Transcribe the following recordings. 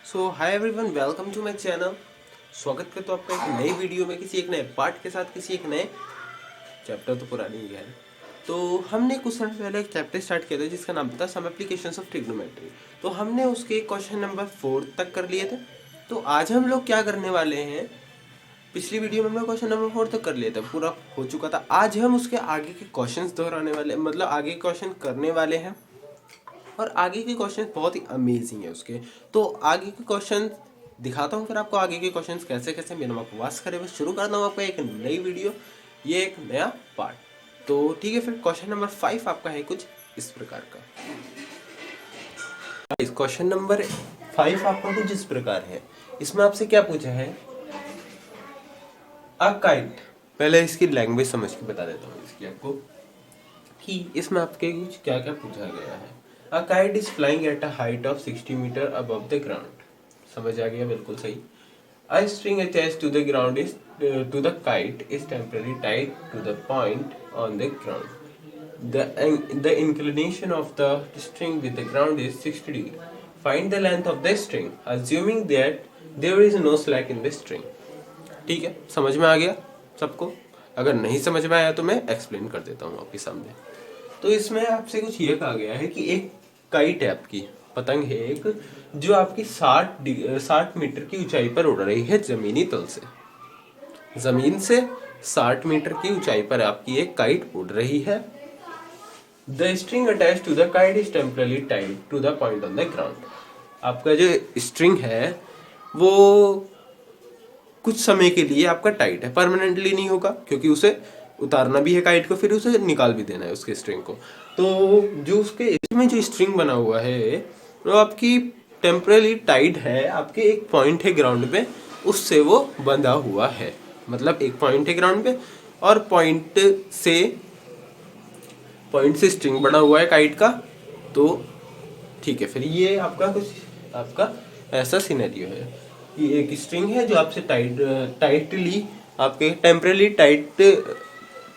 So hi everyone, welcome to my channel. स्वागत करता हूँ आपका एक नई वीडियो में, किसी एक नए पार्ट के साथ, किसी एक नए चैप्टर तो पुरानी ही है। तो हमने कुछ समय पहले एक चैप्टर स्टार्ट किया था जिसका नाम था सम एप्लीकेशंस ऑफ ट्रिग्नोमेट्री। तो हमने उसके क्वेश्चन नंबर 4 तक कर लिए थे। तो आज हम लोग क्या करने वाले हैं, पिछली वीडियो में हमने क्वेश्चन नंबर 4 तक कर लिया था, पूरा हो चुका था। आज हम उसके आगे के क्वेश्चंस दोहराने वाले, मतलब आगे के क्वेश्चन करने वाले हैं। और आगे के क्वेश्चन बहुत ही अमेजिंग है उसके। तो आगे के क्वेश्चन दिखाता हूँ फिर आपको, आगे के क्वेश्चन कैसे कैसे। मेरा उपवास करे हुए शुरू करता हूँ आपका एक नई वीडियो, ये एक नया पार्ट। तो ठीक है, फिर क्वेश्चन नंबर 5 आपका है कुछ इस प्रकार का। इस क्वेश्चन नंबर 5 आपका कुछ इस प्रकार है। इसमें आपसे क्या पूछा है, अ काइट। पहले इसकी लैंग्वेज समझ के बता देता हूँ इसकी आपको कि इसमें आपके कुछ क्या क्या पूछा गया है। A kite is flying at a height of 60 metre above the ground. समझ आ गया, बिल्कुल सही। A string attached to the ground is to the kite is temporary tied to the point on the ground. The inclination of the string with the ground is 60 degree. Find the length of the string, assuming that there is no slack in the string. ठीक है, समझ में आ गया सबको? अगर नहीं समझ में आया तो मैं एक्सप्लेन कर देता हूँ आपके सामने। तो इसमें आपसे कुछ ये कहा गया है कि एक काइट है, आपकी पतंग है एक, जो आपकी 60 मीटर की ऊंचाई पर उड़ रही है जमीनी तल से। जमीन से 60 मीटर की ऊंचाई पर आपकी एक काइट उड़ रही है। The string attach to the kite is temporarily tied to the point on the ground. आपका जो स्ट्रिंग है वो कुछ समय के लिए आपका टाइट है, परमानेंटली नहीं होगा, क्योंकि उसे उतारना भी है काइट को, फिर उसे निकाल भी देना है उसके स्ट्रिंग को। तो जो उसके इसमें जो स्ट्रिंग बना हुआ है वो आपकी टेम्परली टाइट है, आपके एक पॉइंट है ग्राउंड पे, उससे वो बंधा हुआ है। मतलब एक पॉइंट है ग्राउंड पे और पॉइंट से स्ट्रिंग बना हुआ है काइट का। तो ठीक है, फिर ये आपका कुछ आपका ऐसा सिनेरियो है कि एक स्ट्रिंग है जो आपसे टाइटली आपके टेम्परली टाइट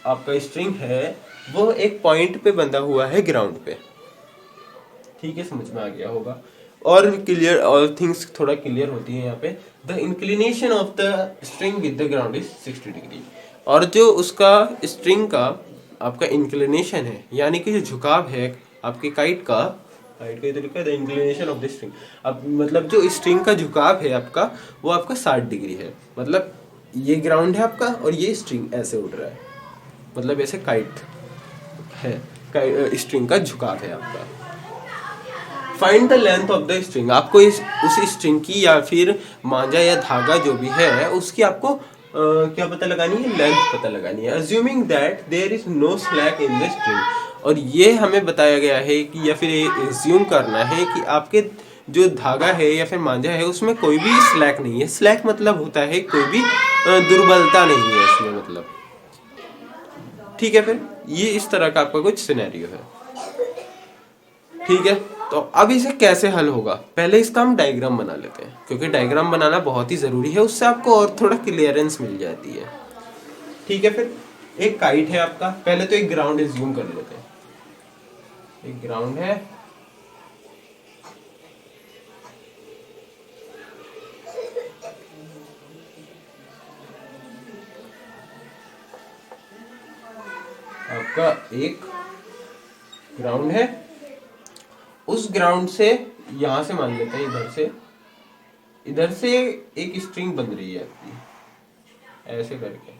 आपका स्ट्रिंग है, वो एक पॉइंट पे बंधा हुआ है ग्राउंड पे। ठीक है, समझ में आ गया होगा। और क्लियर, और थिंग्स थोड़ा क्लियर होती है यहाँ पे। The inclination of the string with the ground is 60 degree. और जो उसका स्ट्रिंग का आपका इंक्लिनेशन है, यानी कि जो झुकाव है आपके काइट का ये तो लिखा है the inclination of the string. अब मतलब जो स्ट्रिंग का झुकाव है आपका, वो आपका 60 डिग्री है। मतलब ये ग्राउंड है आपका और ये स्ट्रिंग ऐसे उड़ रहा है, मतलब ऐसे काइट है, स्ट्रिंग का झुकाव है आपका। Find the length of the string. आपको उस स्ट्रिंग की या फिर मांझा या धागा जो भी है उसकी आपको क्या पता लगानी है, लेंथ पता लगानी है। Assuming that there is no slack in the string. और ये हमें बताया गया है कि, या फिर एज्यूम करना है कि आपके जो धागा है या फिर मांझा है उसमें कोई भी स्लैक नहीं है। स्लैक मतलब होता है कोई भी दुर्बलता नहीं है उसमें, मतलब। ठीक है, फिर ये इस तरह का आपका कुछ सिनेरियो है। ठीक है, तो अब इसे कैसे हल होगा, पहले इसका हम डायग्राम बना लेते हैं, क्योंकि डायग्राम बनाना बहुत ही जरूरी है, उससे आपको और थोड़ा क्लियरेंस मिल जाती है। ठीक है, फिर एक काइट है आपका, पहले तो एक ग्राउंड एज्यूम कर लेते हैं। एक ग्राउंड है, आपका एक ग्राउंड है। उस ग्राउंड से यहां से मान लेते हैं, इधर से एक स्ट्रिंग बन रही है आपकी, ऐसे करके,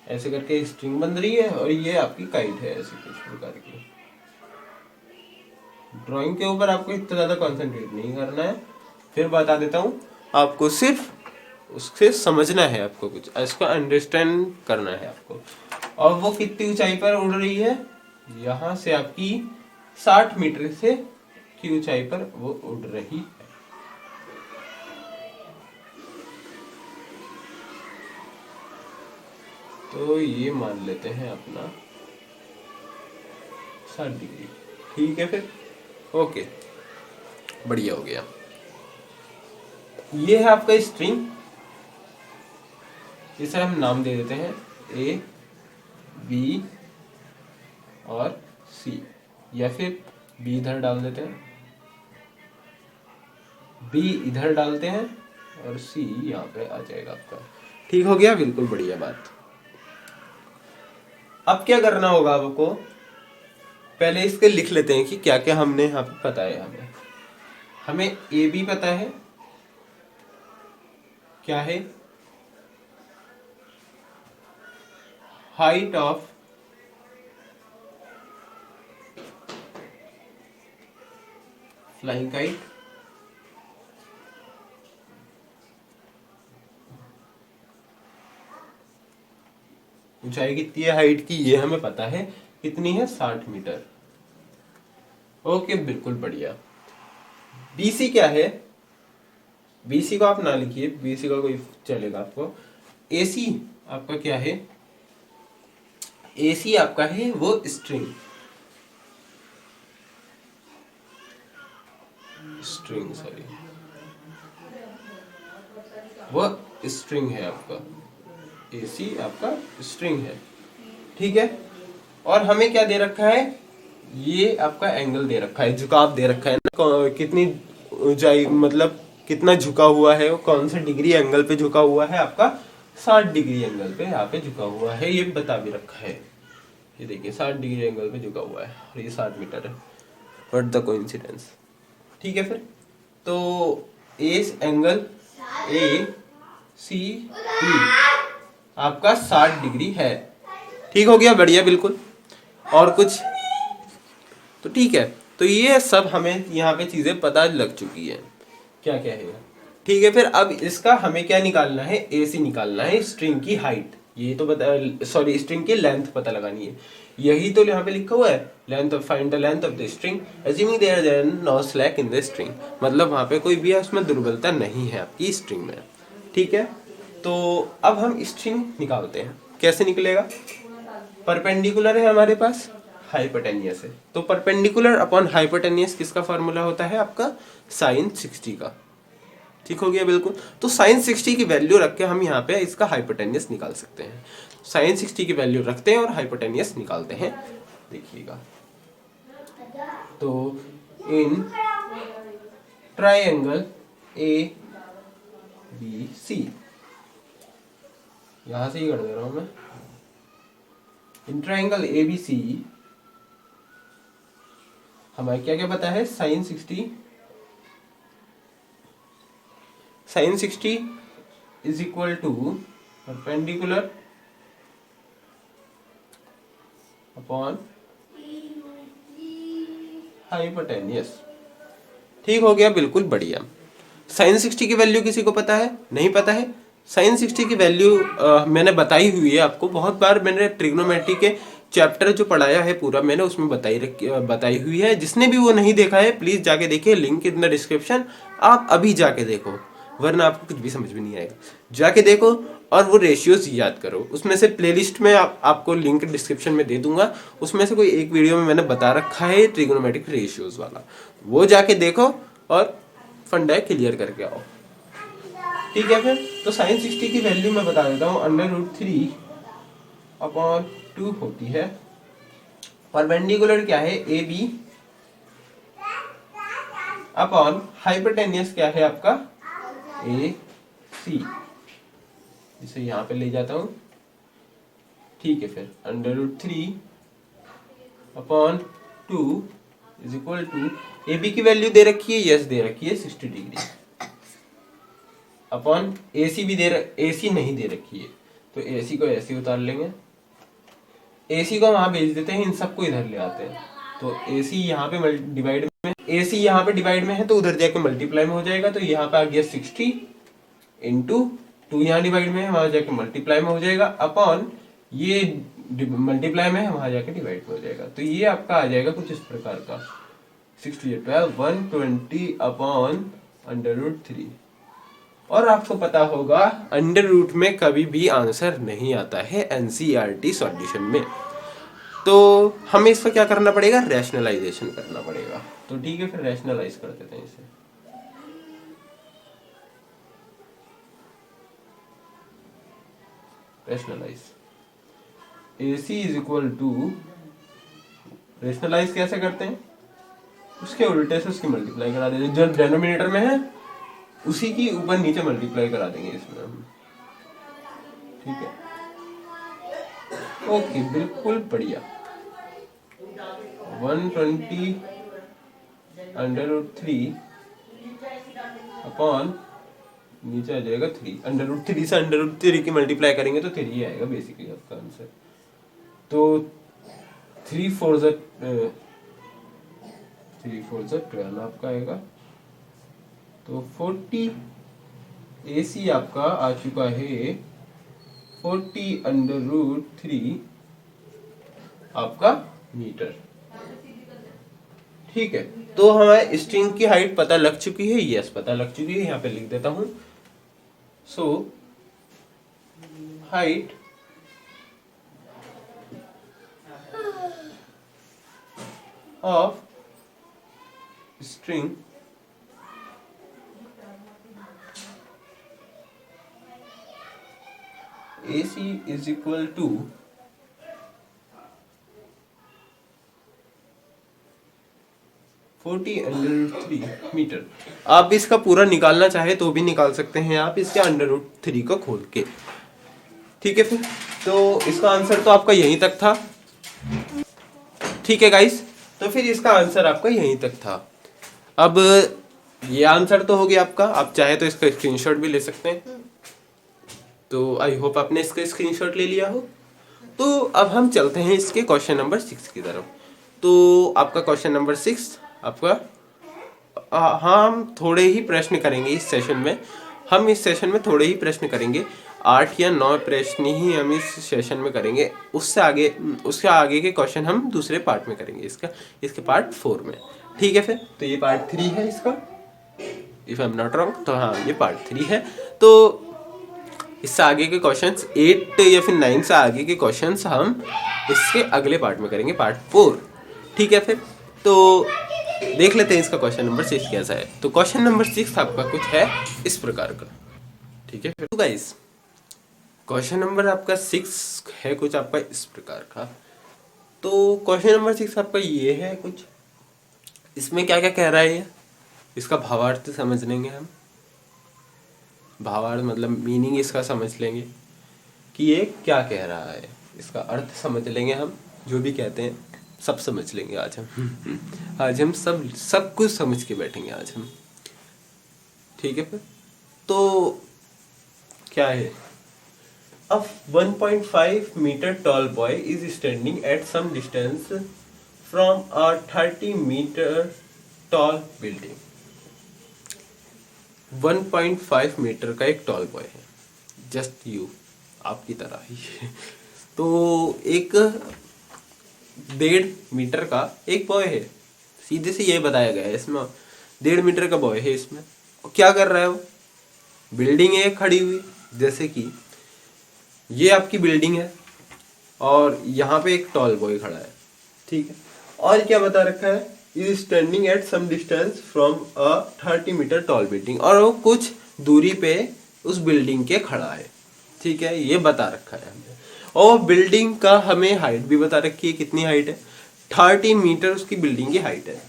ऐसे करके स्ट्रिंग बन रही है और ये आपकी काइट है, ऐसे कुछ प्रकार की। ड्राइंग के ऊपर आपको इतना ज़्यादा कंसंट्रेट नहीं करना है, फिर बता देता हूँ आपको, सिर्फ उससे समझना है आपको, कुछ इसको अंडरस्टैंड करना है आपको। और वो कितनी ऊंचाई पर उड़ रही है, यहाँ से आपकी 60 मीटर से की ऊंचाई पर वो उड़ रही है। तो ये मान लेते हैं अपना 60 डिग्री। ठीक है, फिर ओके, बढ़िया हो गया। ये है आपका स्ट्रिंग, इसे हम नाम दे देते हैं ए, बी और सी, या फिर बी इधर डाल देते हैं, बी इधर डालते हैं और सी यहाँ पे आ जाएगा आपका। ठीक हो गया, बिल्कुल बढ़िया बात। अब क्या करना होगा आपको, पहले इसके लिख लेते हैं कि क्या क्या हमने यहाँ पे पता है। हमें ए बी पता है, क्या है, हाइट ऑफ फ्लाइंग काइट, ऊंचाई कितनी है हाइट की, ये हमें पता है, कितनी है 60 मीटर। ओके, बिल्कुल बढ़िया। बीसी क्या है, बीसी को आप ना लिखिए, बीसी का कोई चलेगा आपको। एसी आपका क्या है, एसी आपका है वो स्ट्रिंग, स्ट्रिंग सॉरी, वो स्ट्रिंग है आपका, एसी आपका स्ट्रिंग है। ठीक है, और हमें क्या दे रखा है, ये आपका एंगल दे रखा है, झुकाव दे रखा है ना, कितनी ऊंचाई मतलब कितना झुका हुआ है, वो कौन सा डिग्री एंगल पे झुका हुआ है आपका, 60 डिग्री एंगल पे यहाँ पे झुका हुआ है, ये बता भी रखा है। ये देखिए 60 डिग्री एंगल पे झुका हुआ है और ये 60 मीटर है। What the coincidence. ठीक है, फिर तो as angle A C B आपका 60 डिग्री है। ठीक हो गया, बढ़िया, बिल्कुल। और कुछ तो ठीक है, तो ये सब हमें यहाँ पे चीजें पता लग चुकी है, क्या क्या है। ठीक है, फिर अब इसका हमें क्या निकालना है, एसी निकालना है, स्ट्रिंग की हाइट, ये तो बता, सॉरी स्ट्रिंग की लेंथ पता लगानी है, यही तो यहाँ पे लिखा हुआ है, length of, find the length of the string assuming there there no slack in the string, मतलब वहाँ पे कोई भी उसमें दुर्बलता नहीं है आपकी स्ट्रिंग में। ठीक है, तो अब हम स्ट्रिंग निकालते हैं, कैसे निकलेगा, परपेंडिकुलर है हमारे पास, हाइपोटेनियस है, तो परपेंडिकुलर अपॉन हाइपोटेनियस किसका फॉर्मूला होता है आपका, साइन 60 का। ठीक हो गया, बिल्कुल। तो साइन 60 की वैल्यू रख के हम यहाँ पे इसका हाइपोटेनियस निकाल सकते हैं। साइन 60 की वैल्यू रखते हैं और हाइपोटेनियस निकालते हैं, देखिएगा। तो in triangle A B C, यहां से ही कर दे रहा हूं मैं, in triangle A B C हमें क्या क्या पता है, sine 60, sine 60 is equal to perpendicular upon hypotenuse. ठीक हो गया, बिल्कुल बढ़िया। साइन 60 की वैल्यू किसी को पता है, नहीं पता है, साइन 60 की वैल्यू मैंने बताई हुई है आपको बहुत बार, मैंने ट्रिग्नोमेट्री के चैप्टर जो पढ़ाया है पूरा मैंने उसमें बताई हुई है। जिसने भी वो नहीं देखा है प्लीज जाके देखिए, लिंक इन द डिस्क्रिप्शन, आप अभी जाके देखो, वरना आपको कुछ भी समझ में नहीं आएगा। जाके देखो और वो रेशियोज याद करो, उसमें से प्लेलिस्ट में आपको लिंक डिस्क्रिप्शन में दे दूंगा, उसमें से कोई एक वीडियो में मैंने बता रखा है ट्रिग्नोमेट्रिक रेशियोज वाला, वो जाके देखो और फंडा क्लियर करके आओ। ठीक है, फिर तो साइन 60 की वैल्यू मैं बता देता हूँ, √3/2 होती है। परपेंडिकुलर क्या है, ए बी अपॉन हाइपोटेनियस क्या है आपका, ए सी, इसे यहां पे ले जाता हूं। ठीक है, फिर √3/2 is equal to, A B की वैल्यू दे रखी है, यस दे रखी है 60 डिग्री, अपॉन ए सी भी ए सी नहीं दे रखी है, तो ए सी को ऐसे उतार लेंगे, ए सी को वहां भेज देते हैं, इन सबको इधर ले आते हैं, तो ए सी यहाँ पे डिवाइड में, ए सी यहाँ पे डिवाइड में है तो उधर जाके मल्टीप्लाई में हो जाएगा, तो यहाँ पे आ गया 60 इंटू 2, यहाँ डिवाइड में है वहां जाके मल्टीप्लाई में हो जाएगा, अपॉन ये मल्टीप्लाई में है वहां जाके डिवाइड में हो जाएगा, तो ये आपका आ जाएगा कुछ इस प्रकार का, 60 12 120 अपॉन √3। और आपको पता होगा अंडर रूट में कभी भी आंसर नहीं आता है एनसीईआरटी सॉल्यूशन में, तो हमें इसका क्या करना पड़ेगा, रैशनलाइजेशन करना पड़ेगा। तो ठीक है, फिर रैशनलाइज कर देते हैं इसे। Rationalise AC is equal to, rationalise कैसे करते हैं, उसके उल्टे से उसकी मल्टीप्लाई करा देंगे, जो डेनोमिनेटर में है उसी की ऊपर नीचे मल्टीप्लाई करा देंगे इसमें हम। ठीक है, ओके, बिल्कुल बढ़िया। 120 √3 अपॉन नीचे आ जाएगा 3, √3 से √3 की मल्टीप्लाई करेंगे तो 3 ही आएगा बेसिकली आपका आंसर। तो 3 4 12 आपका आएगा। तो 40 AC आपका आ चुका है 40 √3 आपका मीटर। ठीक है, तो हमारे स्ट्रिंग की हाइट पता लग चुकी है, यस पता लग चुकी है, यहाँ पे लिख देता हूं। So height of string AC is equal to 40 √3 metre. आप इसका पूरा निकालना चाहे तो भी निकाल सकते हैं आप इसके √3 को खोल के। ठीक है, फिर तो इसका आंसर तो आपका यहीं तक था। ठीक है गाइस, तो फिर इसका आंसर आपका यहीं तक था। अब ये आंसर तो हो गया आपका, आप चाहे तो इसका स्क्रीनशॉट भी ले सकते हैं। तो आई होप आपने इसका स्क्रीनशॉट ले लिया हो। तो अब हम चलते हैं इसके क्वेश्चन नंबर 6 की तरफ। तो आपका क्वेश्चन नंबर 6 आपका हम थोड़े ही प्रश्न करेंगे इस सेशन में। हम इस सेशन में थोड़े ही प्रश्न करेंगे, 8 या 9 प्रश्न ही हम इस सेशन में करेंगे। उससे आगे के क्वेश्चन हम दूसरे पार्ट में करेंगे, इसके पार्ट 4 में। ठीक है, फिर तो ये पार्ट 3 है इसका, if I am not wrong. तो हाँ, ये पार्ट 3 है। तो इससे आगे के क्वेश्चंस 8 या फिर 9 से आगे के क्वेश्चंस हम इसके अगले पार्ट में करेंगे, पार्ट 4। ठीक है, फिर तो देख लेते हैं इसका क्वेश्चन नंबर 6 कैसा है। तो क्वेश्चन नंबर 6 आपका कुछ है इस प्रकार का। ठीक है, तो गाइस क्वेश्चन नंबर आपका 6 है कुछ आपका इस प्रकार का। तो क्वेश्चन नंबर 6 आपका ये है कुछ, इसमें क्या क्या कह रहा है ये, इसका भावार्थ समझ लेंगे हम। भावार्थ मतलब मीनिंग इसका समझ लेंगे कि ये क्या कह रहा है, इसका अर्थ समझ लेंगे हम। जो भी कहते हैं सब समझ लेंगे आज हम। आज हम सब कुछ समझ के बैठेंगे आज हम। ठीक है, फिर तो क्या है, a 1.5 meter tall boy is standing at some distance from a 30 meter tall building। 1.5 metre का एक टॉल बॉय है, जस्ट यू, आपकी तरह ही। तो एक 1.5 मीटर का एक बॉय है, सीधे से ये बताया गया है इसमें। 1.5 मीटर का बॉय है इसमें, और क्या कर रहा है वो, बिल्डिंग है खड़ी हुई, जैसे कि ये आपकी बिल्डिंग है और यहाँ पे एक टॉल बॉय खड़ा है। ठीक है, और क्या बता रखा है, is standing at some distance from a 30 metre tall building, और वो कुछ दूरी पे उस बिल्डिंग के खड़ा है। ठीक है, ये बता रखा है हमने। और बिल्डिंग का हमें हाइट भी बता रखी है, कितनी हाइट है, 30 मीटर उसकी बिल्डिंग की हाइट है।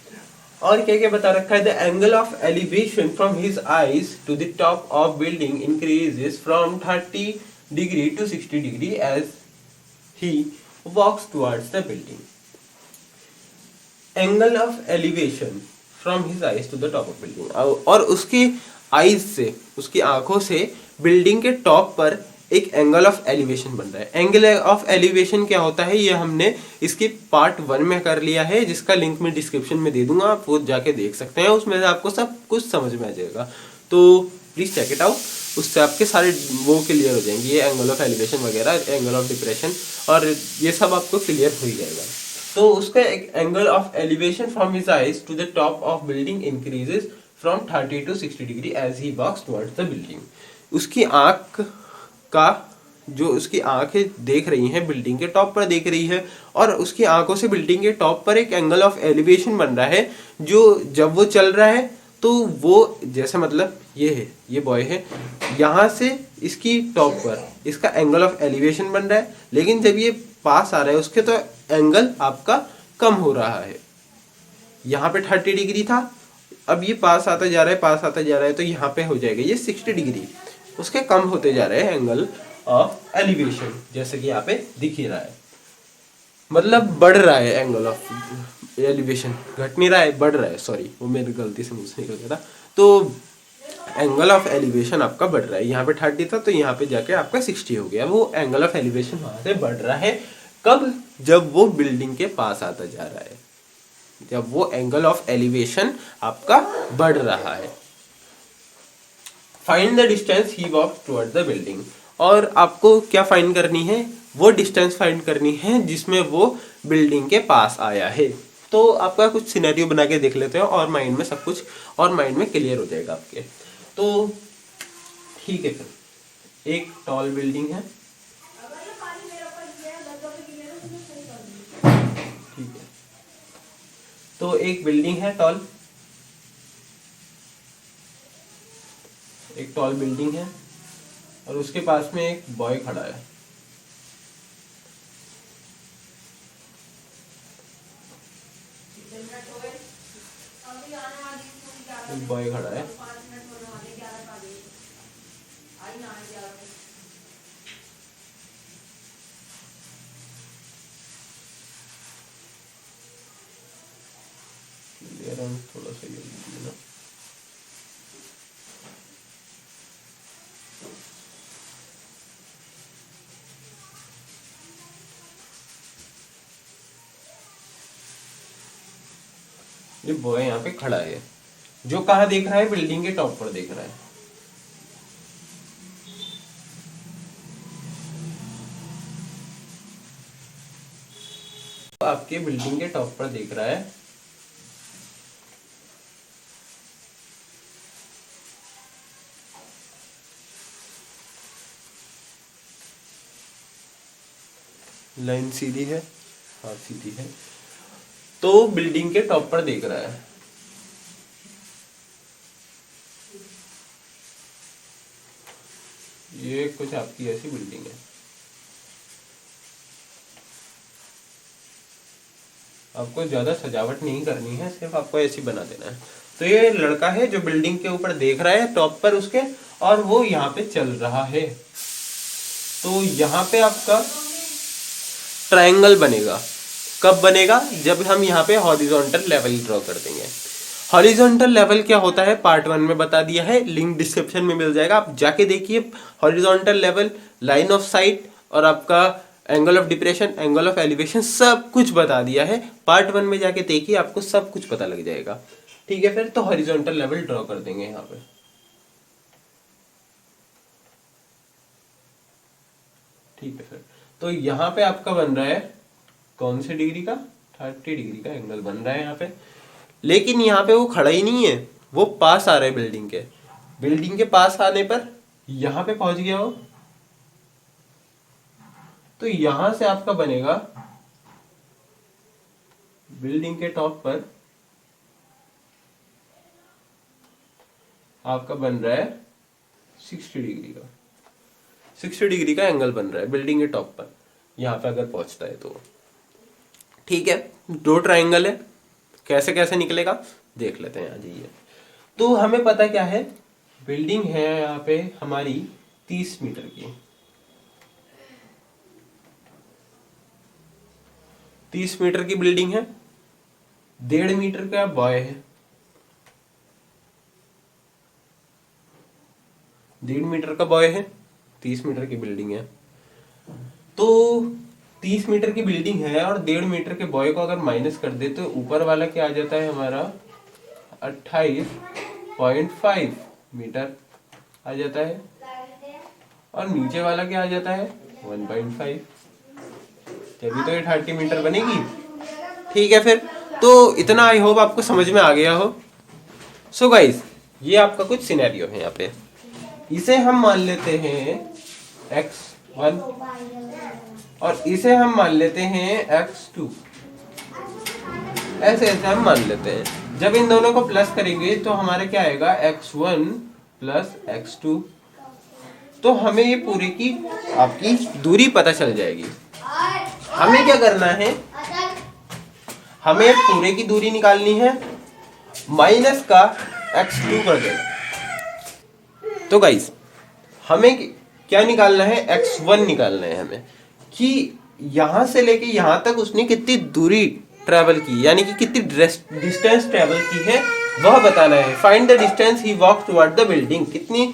और क्या क्या बता रखा है, the angle of elevation from his eyes to the top of building increases from 30 degree to 60 degree as he walks towards the building. Angle of elevation from his eyes to the top of building, और उसकी eyes से, उसकी आंखों से building के top पर एक angle of elevation बन रहा है। एंगल ऑफ एलिवेशन क्या होता है, ये हमने इसके पार्ट 1 में कर लिया है, जिसका लिंक मैं डिस्क्रिप्शन में दे दूंगा, आप वो जाके देख सकते हैं, उसमें से आपको सब कुछ समझ में आ जाएगा। तो प्लीज चेक इट आउट, उससे आपके सारे वो क्लियर हो जाएंगे, ये एंगल ऑफ एलिवेशन वगैरह, एंगल ऑफ डिप्रेशन, और ये सब आपको क्लियर हो ही जाएगा। तो उसका angle of elevation from his eyes to the top of building increases from 30 to 60 degree as he walks towards the building. उसकी आंख का, जो उसकी आंखें देख रही हैं बिल्डिंग के टॉप पर देख रही है, और उसकी आंखों से बिल्डिंग के टॉप पर एक एंगल ऑफ एलिवेशन बन रहा है, जो जब वो चल रहा है तो वो, जैसे मतलब ये है, ये बॉय है, यहाँ से इसकी टॉप पर इसका एंगल ऑफ एलिवेशन बन रहा है, लेकिन जब ये पास आ रहा है उसके तो एंगल आपका कम हो रहा है। यहाँ पे 30 डिग्री था, अब ये पास आता जा रहा है, पास आता जा रहा है, तो यहाँ पे हो जाएगा ये 60 डिग्री। उसके कम होते जा रहे हैं एंगल ऑफ एलिवेशन, जैसे कि यहाँ पे दिख ही रहा है, मतलब बढ़ रहा है एंगल ऑफ एलिवेशन, घट नहीं रहा है, बढ़ रहा है। सॉरी, वो मेरी गलती से मुंह से निकल गया था। तो एंगल ऑफ एलिवेशन आपका बढ़ रहा है, यहाँ पे 30 था तो यहाँ पे जाके आपका 60 हो गया। वो एंगल ऑफ एलिवेशन वहां से बढ़ रहा है। कब? जब वो बिल्डिंग के पास आता जा रहा है, जब वो एंगल ऑफ एलिवेशन आपका बढ़ रहा है। Find the distance he walk toward the building. और आपको क्या फाइंड करनी है? वो डिस्टेंस फाइंड करनी है जिसमें वो बिल्डिंग के पास आया है। तो आपका कुछ सिनेरियो बना के देख लेते हैं और माइंड में सब कुछ और माइंड में क्लियर हो जाएगा आपके। तो ठीक है, फिर एक टॉल बिल्डिंग है, ठीक है, तो एक बिल्डिंग है टॉल, एक टॉल बिल्डिंग है और उसके पास में एक बॉय खड़ा है। एक बॉय खड़ा है, थोड़ा सा ये ना, ये बॉय यहाँ पे खड़ा है, जो कहाँ देख रहा है? बिल्डिंग के टॉप पर देख रहा है। तो आपके बिल्डिंग के टॉप पर देख रहा है। लाइन सीधी है, हाँ सीधी है, तो बिल्डिंग के टॉप पर देख रहा है। ये कुछ आपकी ऐसी बिल्डिंग है, आपको ज्यादा सजावट नहीं करनी है, सिर्फ आपको ऐसी बना देना है। तो ये लड़का है जो बिल्डिंग के ऊपर देख रहा है टॉप पर उसके, और वो यहाँ पे चल रहा है। तो यहाँ पे आपका ट्रायंगल बनेगा। कब बनेगा? जब हम यहाँ पे हॉरिजॉन्टल लेवल ड्रॉ कर देंगे। हॉरिजॉन्टल लेवल क्या होता है पार्ट 1 में बता दिया है, लिंक डिस्क्रिप्शन में मिल जाएगा, आप जाके देखिए। Horizontal level, line of site और आपका angle of depression, angle of elevation, सब कुछ बता दिया है। पार्ट 1 में जाके देखिए, आपको सब कुछ पता लग जाएगा। ठीक है, फिर तो हॉरिजॉन्टल लेवल ड्रॉ कर देंगे यहाँ पे। ठीक है, फिर तो यहाँ पे आपका बन रहा है कौन से डिग्री का? 30 डिग्री का एंगल बन रहा है यहाँ पे। लेकिन यहाँ पे वो खड़ा ही नहीं है, वो पास आ रहा है बिल्डिंग के। बिल्डिंग के पास आने पर यहाँ पे पहुंच गया वो, तो यहां से आपका बनेगा बिल्डिंग के टॉप पर आपका बन रहा है 60 डिग्री का, 60 डिग्री का एंगल बन रहा है बिल्डिंग के टॉप पर, यहाँ पे अगर पहुंचता है तो। ठीक है, दो ट्राइंगल है, कैसे कैसे निकलेगा देख लेते हैं। आ जाइए। तो हमें पता क्या है, बिल्डिंग है यहाँ पे हमारी 30 मीटर की, 30 मीटर की बिल्डिंग है, 1.5 मीटर का बॉय है, 1.5 मीटर का बॉय है, 30 मीटर की बिल्डिंग है। तो 30 मीटर की बिल्डिंग है और 1.5 मीटर के बॉय को अगर माइनस कर दे तो ऊपर वाला क्या आ जाता है हमारा 28.5 मीटर आ जाता है, और नीचे वाला क्या आ जाता है 1.5, तभी तो ये 30 मीटर बनेगी। ठीक है, फिर तो इतना आई होप आपको समझ में आ गया हो। सो गाइस, ये आपका कुछ सिनेरियो है यहाँ पे। इसे हम मान लेते हैं x1 और इसे हम मान लेते हैं x2, ऐसे ऐसे हम मान लेते हैं। जब इन दोनों को प्लस करेंगे तो हमारा क्या आएगा x1 प्लस x2। तो हमें ये पूरी की आपकी दूरी पता चल जाएगी। हमें क्या करना है, हमें पूरे की दूरी निकालनी है माइनस का x2 कर देना। तो गाइस हमें क्या निकालना है, x1 निकालना है हमें, कि यहां से लेके यहां तक उसने कितनी दूरी ट्रेवल की, यानी कि कितनी डिस्टेंस ट्रेवल की है वह बताना है। Find the distance he walk toward the building, कितनी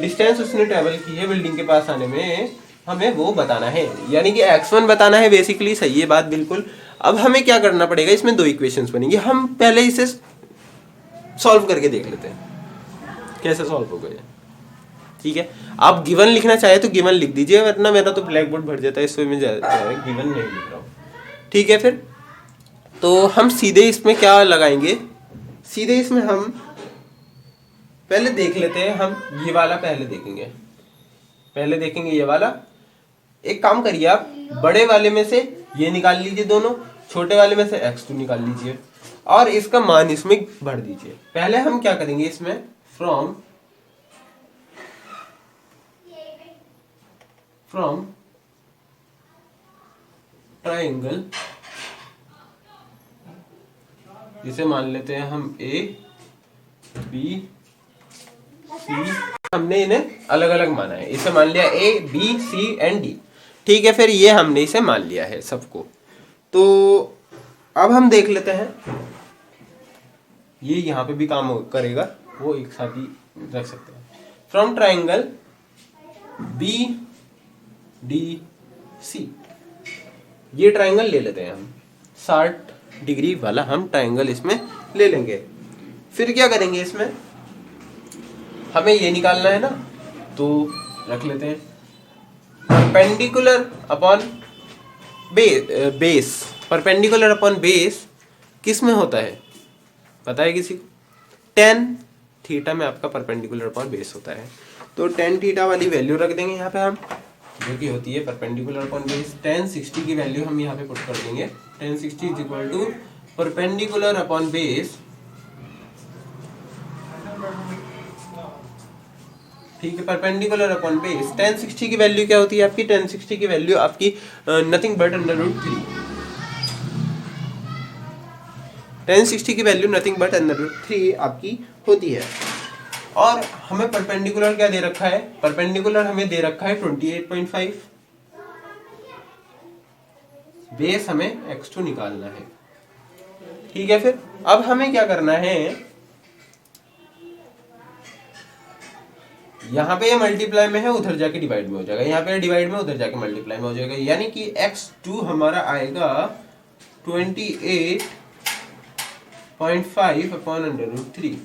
डिस्टेंस उसने ट्रेवल की है बिल्डिंग के पास आने में, हमें वो बताना है, यानी कि x1 बताना है। बेसिकली सही है बात बिल्कुल। अब हमें क्या करना पड़ेगा, इसमें दो इक्वेशंस बनेंगी, हम पहले इसे सॉल्व करके देख लेते हैं कैसे सॉल्व होगा ये। ठीक है, आप गिवन लिखना चाहे तो गिवन लिख दीजिए, वरना मेरा तो ब्लैक बोर्ड भर जाता है, इसमें मैं गिवन नहीं लिख रहा हूँ। ठीक है, फिर तो हम सीधे इसमें क्या लगाएंगे, सीधे इसमें हम पहले देख लेते हैं, हम ये वाला पहले देखेंगे ये वाला। एक काम करिए, आप बड़े वाले में से ये निकाल लीजिए दोनों, छोटे वाले में से x2 निकाल लीजिए और इसका मान इसमें भर दीजिए। पहले हम क्या करेंगे, इसमें फ्रॉम ट्राइंगल, जिसे मान लेते हैं हम A B C, हमने इन्हें अलग अलग माना है, इसे मान लिया A B C and D। ठीक है, फिर ये हमने इसे मान लिया है सबको। तो अब हम देख लेते हैं, ये यहाँ पे भी काम करेगा, वो एक साथ ही रख सकते हैं। From triangle B D C, ये ट्राइंगल ले लेते हैं हम, 60 डिग्री वाला हम ट्राइंगल इसमें ले लेंगे। फिर क्या करेंगे, इसमें हमें ये निकालना है ना, तो रख लेते हैं perpendicular upon base. Perpendicular upon base किस में होता है, पता है किसी को? tan थीटा में आपका परपेंडिकुलर अपॉन बेस होता है। तो tan थीटा वाली वैल्यू रख देंगे यहाँ पे हम, जो कि होती है परपेंडिकुलर अपॉन बेस। tan 60 की वैल्यू हम यहाँ पे पुट कर देंगे, tan 60 is equal to perpendicular upon base. ठीक है, परपेंडिकुलर अपॉन बेस। tan 60 की वैल्यू क्या होती है आपकी, tan 60 की वैल्यू आपकी नथिंग बट √3। tan 60 की वैल्यू नथिंग बट √3 आपकी होती है। और हमें परपेंडिकुलर क्या दे रखा है, परपेंडिकुलर हमें दे रखा है 28.5, बेस हमें x2 निकालना है। ठीक है, फिर अब हमें क्या करना है, यहाँ पे ये मल्टीप्लाई में है, उधर जाके डिवाइड में हो जाएगा, यहाँ पे डिवाइड में, उधर जाके मल्टीप्लाई में हो जाएगा, यानी कि x2 हमारा आएगा 28.5 अपॉन √3।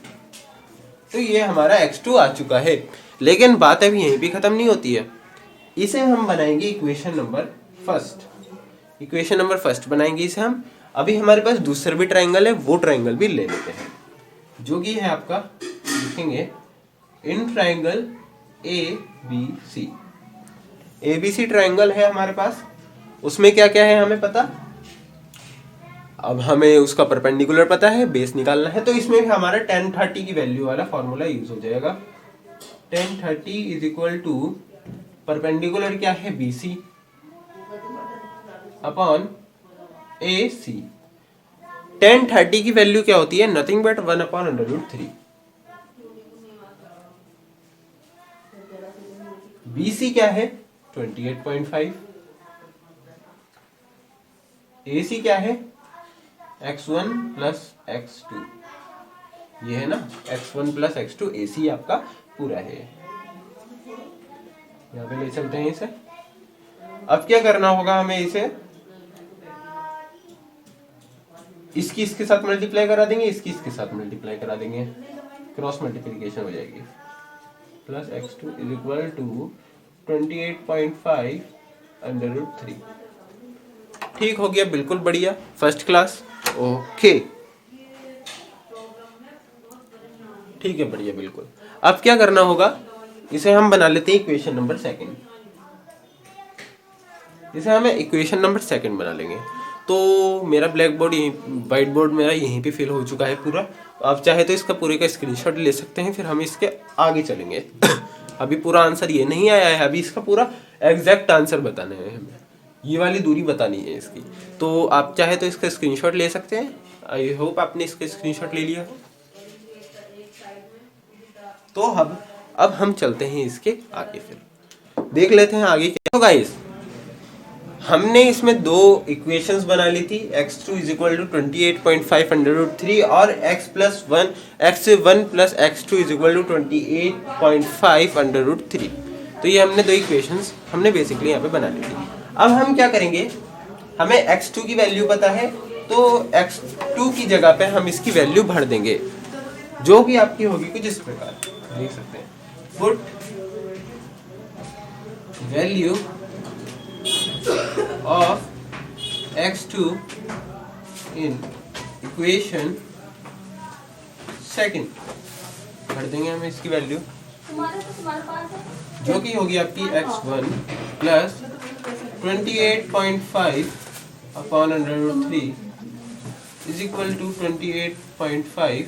तो ये हमारा x2 आ चुका है। लेकिन बात अभी यहीं पे खत्म नहीं होती है, इसे हम बनाएंगे equation number first. Equation number first बनाएंगे इसे हम। अभी हमारे पास दूसरा भी ट्राइंगल है, वो ट्राइंगल भी ले लेते हैं, जो कि है आपका, लिखेंगे in triangle ABC। ABC triangle है हमारे पास, उसमें क्या क्या है हमें पता। अब हमें उसका परपेंडिकुलर पता है, बेस निकालना है, तो इसमें भी हमारा tan 30 की वैल्यू वाला फॉर्मूला यूज हो जाएगा। tan 30 is equal to perpendicular क्या है, BC अपॉन AC। tan 30 की वैल्यू क्या होती है, नथिंग बट 1 अपॉन √3। BC क्या है, 28.5। AC क्या है, x1 प्लस x2, ये है ना, x1 प्लस x2, AC आपका पूरा है। यहाँ पे ले चलते हैं इसे। अब क्या करना होगा हमें, इसे इसकी इसके साथ मल्टीप्लाई करा देंगे, इसकी इसके साथ मल्टीप्लाई करा देंगे, क्रॉस मल्टीप्लिकेशन हो जाएगी। Plus x2 is equal to 28.5 √3। ठीक हो गया, बिल्कुल बढ़िया, फर्स्ट क्लास, ओके। ठीक है, बढ़िया, बिल्कुल। अब क्या करना होगा, इसे हम बना लेते हैं इक्वेशन नंबर सेकंड। इसे हमें इक्वेशन नंबर सेकंड बना लेंगे। तो मेरा ब्लैक बोर्ड यहीं, व्हाइट बोर्ड मेरा यहीं पे फिल हो चुका है पूरा। आप चाहे तो इसका पूरे का स्क्रीनशॉट ले सकते हैं, फिर हम इसके आगे चलेंगे। अभी पूरा आंसर ये नहीं आया है, अभी इसका पूरा एग्जैक्ट आंसर बताना है हमें। ये वाली दूरी बतानी है इसकी। तो आप चाहे तो इसका स्क्रीनशॉट ले सकते हैं। आई होप आपने इसका स्क्रीनशॉट ले लिया है। तो अब हम चलते हैं इसके आगे, फिर देख लेते हैं आगे क्या। तो गाइस हमने इसमें दो इक्वेशंस बना ली थी, x2 is equal to 28.5 under root 3 और x1 plus x2 is equal to 28.5 under root 3। तो ये हमने दो इक्वेशंस हमने बेसिकली यहाँ पे बना ली थी। अब हम क्या करेंगे, हमें x2 की वैल्यू पता है, तो x2 की जगह पे हम इसकी वैल्यू भर देंगे, जो कि आपकी होगी कुछ इस प्रकार, देख सकते हैं। Put value of x2 in equation second, भर देंगे हमें इसकी वैल्यू, जो कि होगी आपकी x1 plus 28.5 upon under root 3 is equal to 28.5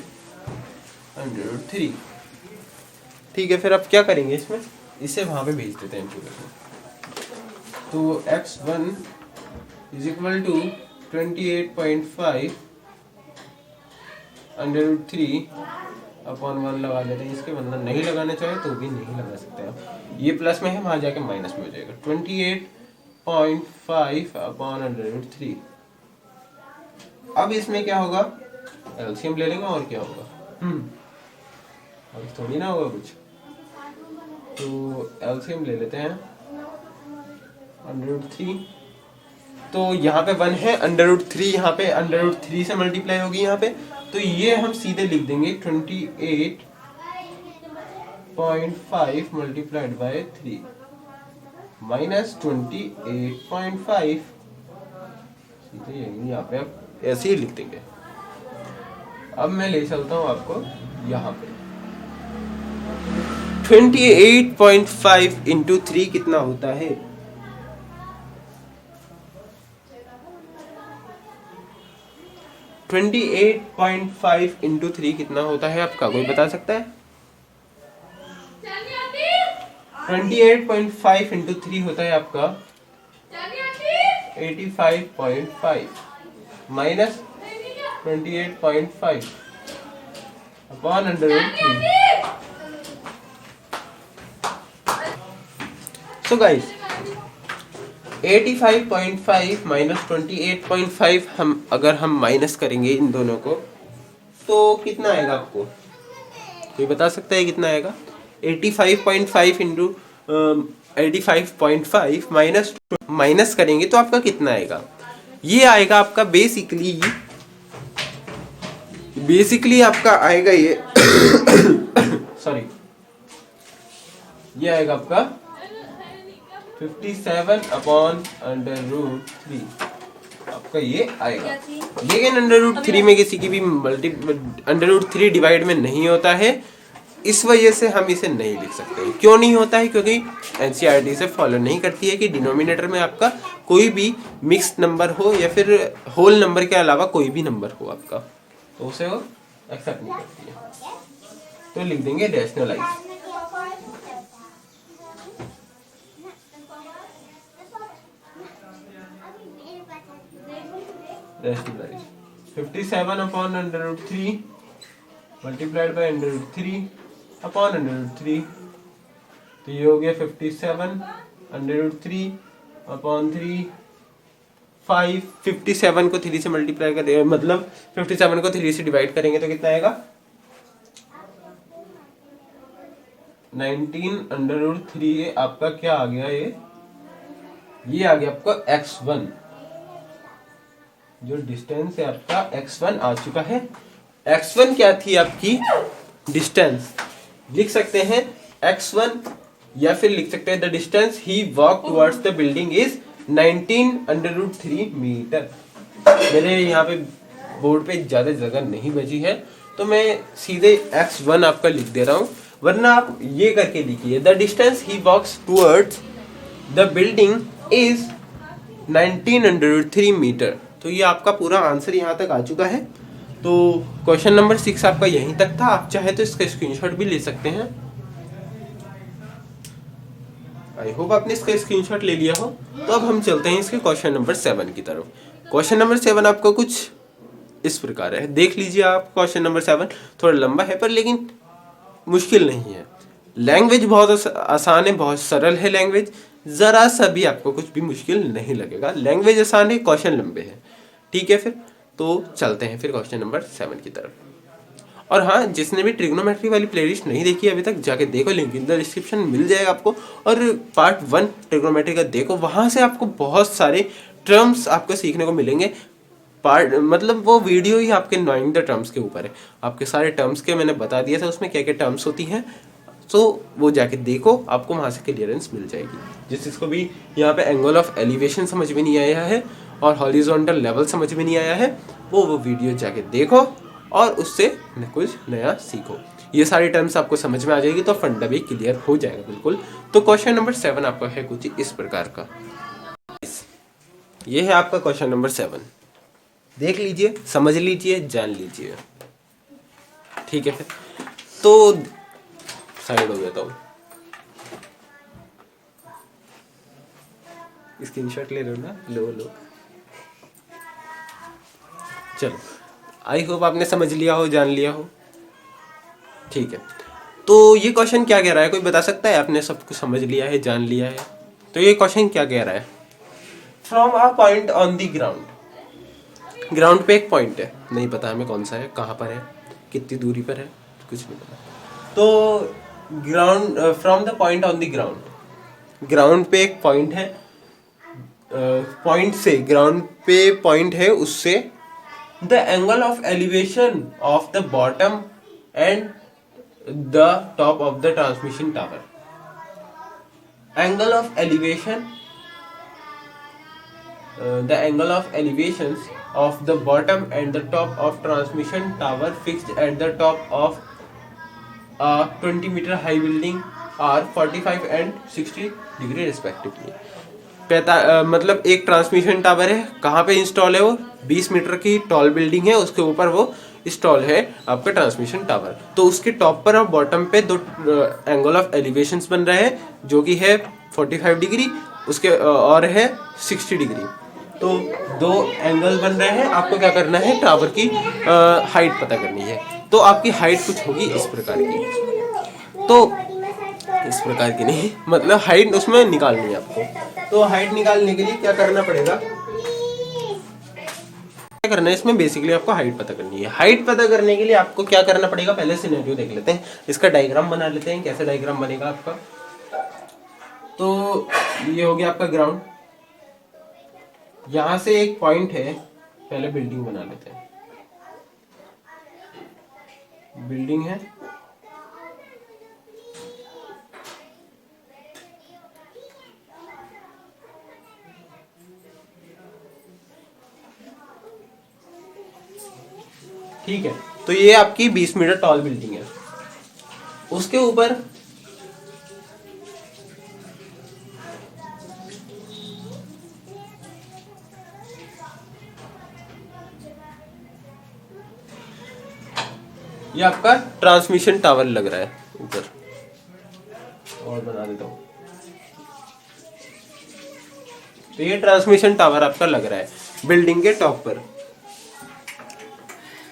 under root 3। ठीक है, फिर आप क्या करेंगे, इसमें इसे वहां पे भेज देते हैं पूरे को। तो x1 is equal to 28.5 under root 3 upon 1 लगा देते हैं इसके, वरना नहीं लगाना चाहे तो भी नहीं लगा सकते आप। ये प्लस में है, वहां जाके माइनस में हो जाएगा। 28.5 अपॉन अंडर रूट 3। अब इसमें क्या होगा, एलसीएम ले लेंगे और क्या होगा, अब थोड़ी ना होगा कुछ, तो एलसीएम ले लेते हैं। अंडर रूट 3, तो यहाँ पे 1 है, अंडर रूट 3 यहाँ पे अंडर रूट 3 से मल्टीप्लाई होगी यहाँ पे, तो ये हम सीधे लिख देंगे 28.5 मल्टीप्लाइड बाय 3 माइनस 28.5, सीधे यहाँ पे आप ऐसे ही लिख देंगे। अब मैं ले चलता हूँ आपको यहाँ पे, 28.5 इंटू 3 कितना होता है, 28.5 इंटू 3 कितना होता है आपका, कोई बता सकता है? 28.5 इंटू 3 होता है आपका 85.5 minus 28.5 upon under root 3। So guys 85.5 minus 28.5 अगर हम माइनस करेंगे इन दोनों को, तो कितना आएगा आपको, कोई बता सकता है कितना आएगा? 85.5 इंटू 85.5 माइनस करेंगे तो आपका कितना आएगा? ये आएगा आपका बेसिकली आपका आएगा ये सॉरी, ये आएगा आपका 57 अपॉन अंडर रूट 3 आपका ये आएगा। लेकिन अंडर रूट 3 में किसी की भी अंडर रूट 3 डिवाइड में नहीं होता है, इस वजह से हम इसे नहीं लिख सकते। क्यों नहीं होता है? क्योंकि एनसीईआरटी से फॉलो नहीं करती है कि डिनोमिनेटर में आपका कोई भी मिक्स्ड नंबर हो या फिर होल नंबर के अलावा कोई भी नंबर हो आपका, तो उसे वो एक्सेप्ट नहीं करती है। तो लिख देंगे rationalise. Rationalise 57 upon under root 3 multiplied by under root 3 upon under root 3, तो ये हो गया 57 अंडर रूट 3 अपॉन 3 5। 57 को 3 से मल्टीप्लाई करेंगे, मतलब 57 को 3 से डिवाइड करेंगे तो कितना आएगा? 19 अंडर रूट 3 आपका क्या आ गया? ये आ गया आपका x1, जो डिस्टेंस है आपका x1 आ चुका है। x1 क्या थी आपकी डिस्टेंस, लिख सकते हैं x1 या फिर लिख सकते हैं the distance he walk towards the building is 19 under root 3 metre. मेरे यहाँ पे बोर्ड पे ज्यादा जगह नहीं बची है, तो मैं सीधे x1 आपका लिख दे रहा हूँ, वरना आप ये करके लिखिए the distance he walks towards the building is 19 under root 3 metre. तो ये आपका पूरा आंसर यहाँ तक आ चुका है। तो क्वेश्चन नंबर 6 आपका यहीं तक था। आप चाहे तो इसका स्क्रीनशॉट भी ले सकते हैं। आई होप आपने इसका स्क्रीनशॉट ले लिया हो। तो अब हम चलते हैं इसके क्वेश्चन नंबर 7 की तरफ। क्वेश्चन नंबर 7 आपका कुछ इस प्रकार है, देख लीजिए आप। क्वेश्चन नंबर 7 थोड़ा लंबा है पर लेकिन मुश्किल नहीं है। लैंग्वेज बहुत आसान है, बहुत सरल है लैंग्वेज, ज़रा सा भी आपको कुछ भी मुश्किल नहीं लगेगा। लैंग्वेज आसान है, क्वेश्चन लंबे हैं। ठीक है, फिर तो चलते हैं फिर क्वेश्चन नंबर 7 की तरफ। और हाँ, जिसने भी ट्रिग्नोमेट्री वाली प्लेलिस्ट नहीं देखी अभी तक, जाके देखो, लिंक इन द डिस्क्रिप्शन मिल जाएगा आपको। और पार्ट 1 ट्रिग्नोमेट्री का देखो, वहाँ से आपको बहुत सारे टर्म्स आपको सीखने को मिलेंगे। पार्ट मतलब वो वीडियो ही आपके नोइंग द टर्म्स के ऊपर है। आपके सारे टर्म्स के मैंने बता दिया था उसमें क्या क्या टर्म्स होती हैं। तो वो जाके देखो, आपको वहाँ से क्लियरेंस मिल जाएगी। जिसको भी यहाँ पे एंगल ऑफ एलिवेशन समझ में नहीं आया है और हॉरिजॉन्टल लेवल समझ में नहीं आया है, वो वीडियो जाके देखो और उससे कुछ नया सीखो। ये सारी टर्म्स आपको समझ में आ जाएगी तो फंडा भी क्लियर हो जाएगा बिल्कुल। तो क्वेश्चन नंबर 7 आपका है कुछ इस प्रकार का। ये है आपका क्वेश्चन नंबर 7। देख लीजिए, समझ लीजिए, जान लीजिए। ठीक है, फिर तो साइड हो जाता हूँ। स्क्रीनशॉट ले लो ना, लो। चलो, आई होप आपने समझ लिया हो, जान लिया हो। ठीक है, तो ये क्वेश्चन क्या कह रहा है, कोई बता सकता है? आपने सब कुछ समझ लिया है, जान लिया है, तो ये क्वेश्चन क्या कह रहा है? From a point on the ground. Ground पे एक पॉइंट है, नहीं पता हमें कौन सा है, कहाँ पर है, कितनी दूरी पर है, कुछ नहीं पता। तो ground, from the point on the ground, ground पे एक पॉइंट है, पॉइंट से, ग्राउंड पे पॉइंट है, उससे the angle of elevation of the bottom and the top of the transmission tower. Angle of elevation, the angle of elevations of the bottom and the top of transmission tower fixed at the top of a 20-meter high building are 45 and 60 degree respectively। मतलब एक transmission tower है, कहाँ पे install है वो? 20 metre की tall building है, उसके ऊपर वो इंस्टॉल है आपका ट्रांसमिशन टावर। तो उसके टॉप पर और बॉटम पे दो एंगल ऑफ एलिवेशंस बन रहे हैं, जो कि है 45 डिग्री, उसके और है 60 डिग्री। तो दो एंगल बन रहे हैं, आपको क्या करना है? टावर की हाइट पता करनी है। तो आपकी हाइट कुछ होगी इस प्रकार की, तो इस प्रकार की नहीं, मतलब हाइट उसमें निकालनी है आपको। तो हाइट निकालने के लिए क्या करना पड़ेगा, क्या करना है इसमें? बेसिकली आपको हाइट पता करनी है। हाइट पता करने के लिए आपको क्या करना पड़ेगा, पहले सिनेरियो देख लेते हैं, इसका डायग्राम बना लेते हैं। कैसे डायग्राम बनेगा आपका? तो ये हो गया आपका ग्राउंड, यहां से एक पॉइंट है, पहले बिल्डिंग बना लेते हैं। बिल्डिंग है, ठीक है। तो ये आपकी 20 मीटर टॉल बिल्डिंग है, उसके ऊपर ये आपका ट्रांसमिशन टावर लग रहा है ऊपर, और बना देता हूं। तो ये ट्रांसमिशन टावर आपका लग रहा है बिल्डिंग के टॉप पर।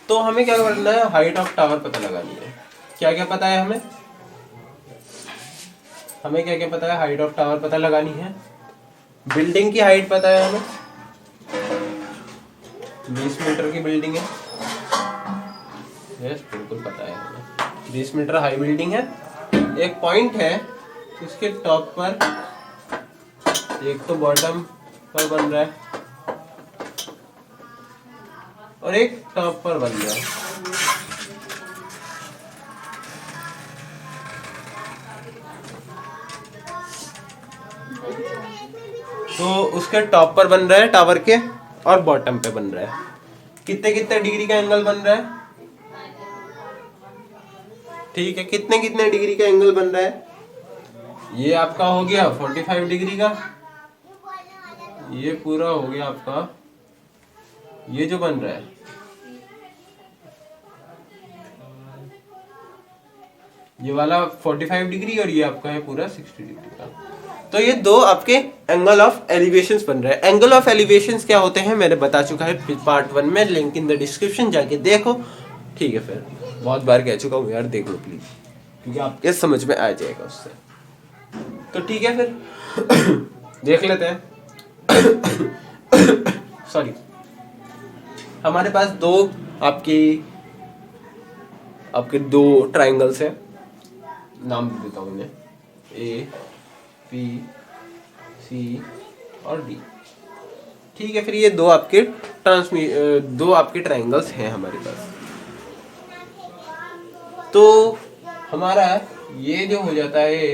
तो हमें क्या करना है? हाइट ऑफ टावर पता लगानी है। क्या क्या पता है हमें? हमें क्या क्या पता है? हाइट ऑफ टावर पता लगानी है, बिल्डिंग की हाइट पता है हमें, 20 मीटर की बिल्डिंग है, यस बिल्कुल पता है हमें, 20 मीटर हाई बिल्डिंग है। एक पॉइंट है, इसके टॉप पर, एक तो बॉटम पर बन रहा है और एक टॉप पर बन रहा है। तो उसके टॉप पर बन रहा है टावर के, और बॉटम पे बन रहा है। कितने कितने डिग्री का एंगल बन रहा है? ठीक है, कितने कितने डिग्री का एंगल बन रहा है? ये आपका हो गया 45 डिग्री का, ये पूरा हो गया आपका, ये जो बन रहा है ये वाला 45 डिग्री, और ये आपका है पूरा 60 डिग्री का। तो ये दो आपके एंगल ऑफ एलिवेशंस बन रहे हैं। एंगल ऑफ एलिवेशंस क्या होते हैं मैंने बता चुका है पार्ट 1 में, लिंक इन द डिस्क्रिप्शन, जाके देखो। ठीक है, फिर बहुत बार कह चुका हूँ यार, देख लो प्लीज, क्योंकि आपके समझ में आ जाएगा उससे। तो ठीक है, फिर देख लेते हैं। सॉरी, हमारे पास दो आपके दो ट्राइंगल्स हैं, नाम दे देता हूँ उन्हें, ए पी सी और डी। ठीक है, फिर ये दो आपके ट्राइंगल्स हैं हमारे पास। तो हमारा ये जो हो जाता है,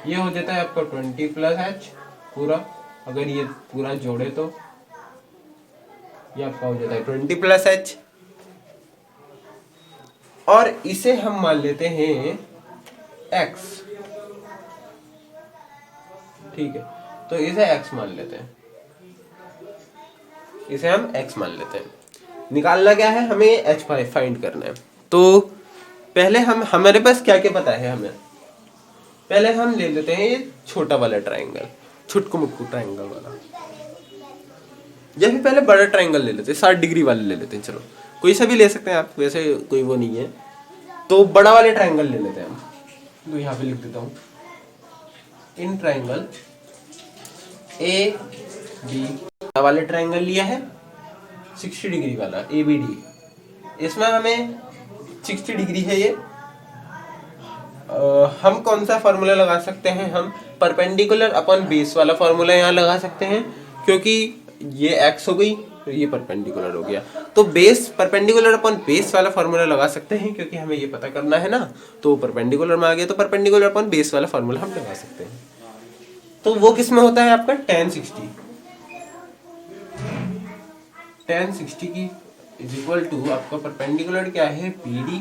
ये हो जाता है आपका 20+h पूरा, अगर ये पूरा जोड़े तो ये आपका हो जाता है 20+h। और इसे हम मान लेते हैं x। ठीक है, तो इसे x मान लेते हैं, इसे हम x मान लेते हैं। निकालना क्या है, हमें h फाइंड करना है। तो पहले हमारे पास क्या क्या पता है हमें, पहले हम ले लेते हैं ये छोटा वाला ट्राइंगल, छुटकू मुटकू ट्राइंगल वाला, या फिर पहले बड़ा ट्राइंगल ले लेते हैं, 60 डिग्री वाले ले लेते हैं। चलो कोई सा भी ले सकते हैं आप, वैसे कोई वो नहीं है। तो बड़ा वाले ट्राइंगल ले लेते हैं हम, तो यहाँ पे लिख देता हूँ, इन ट्राइंगल ए बी वाले ट्राइंगल लिया है 60 डिग्री वाला ए बी डी, इसमें हमें 60 डिग्री है ये। हम कौन सा फॉर्मूला लगा सकते हैं, हम परपेंडिकुलर अपॉन बेस वाला फॉर्मूला यहाँ लगा सकते हैं, क्योंकि ये x हो गई तो ये परपेंडिकुलर हो गया। तो बेस परपेंडिकुलर अपॉन बेस वाला फॉर्मूला लगा सकते हैं, क्योंकि हमें ये पता करना है ना। तो परपेंडिकुलर में आ गया तो परपेंडिकुलर अपॉन बेस वाला फॉर्मूला हम लगा सकते हैं। तो वो किस में होता है आपका tan 60। tan 60 की इज इक्वल टू आपका परपेंडिकुलर क्या है, BD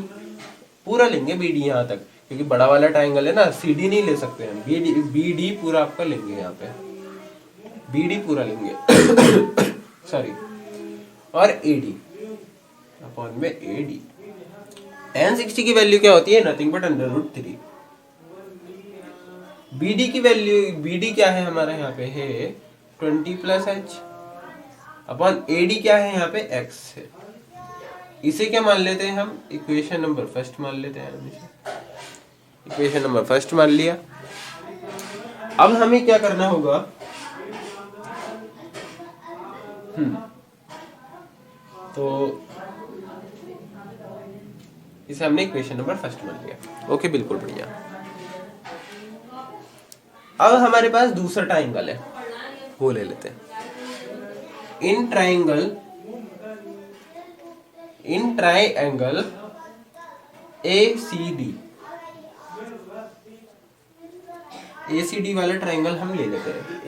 पूरा लेंगे, BD यहाँ तक, क्योंकि बड़ा वाला ट्राइंगल है ना, CD नहीं ले सकते हैं, BD पूरा आपका लेंगे, यहाँ पे BD पूरा लेंगे। सॉरी, और AD अपॉन में AD। tan 60 की वैल्यू क्या होती है, नथिंग बट √3। BD की वैल्यू, BD क्या है हमारा यहाँ पे है 20+h अपॉन AD क्या है यहाँ पे x है। इसे क्या मान लेते हैं हम, इक्वेशन नंबर फर्स्ट मान लेते हैं हमेशा, इक्वेशन नंबर फर्स्ट मान लिया। अब हमें क्या करना होगा, तो इसे हमने इक्वेशन नंबर फर्स्ट मान लिया। ओके, बिल्कुल बढ़िया। अब हमारे पास दूसरा ट्राइंगल है, वो ले लेते हैं। इन ट्राइंगल ACD वाला ट्राइंगल हम ले लेते हैं।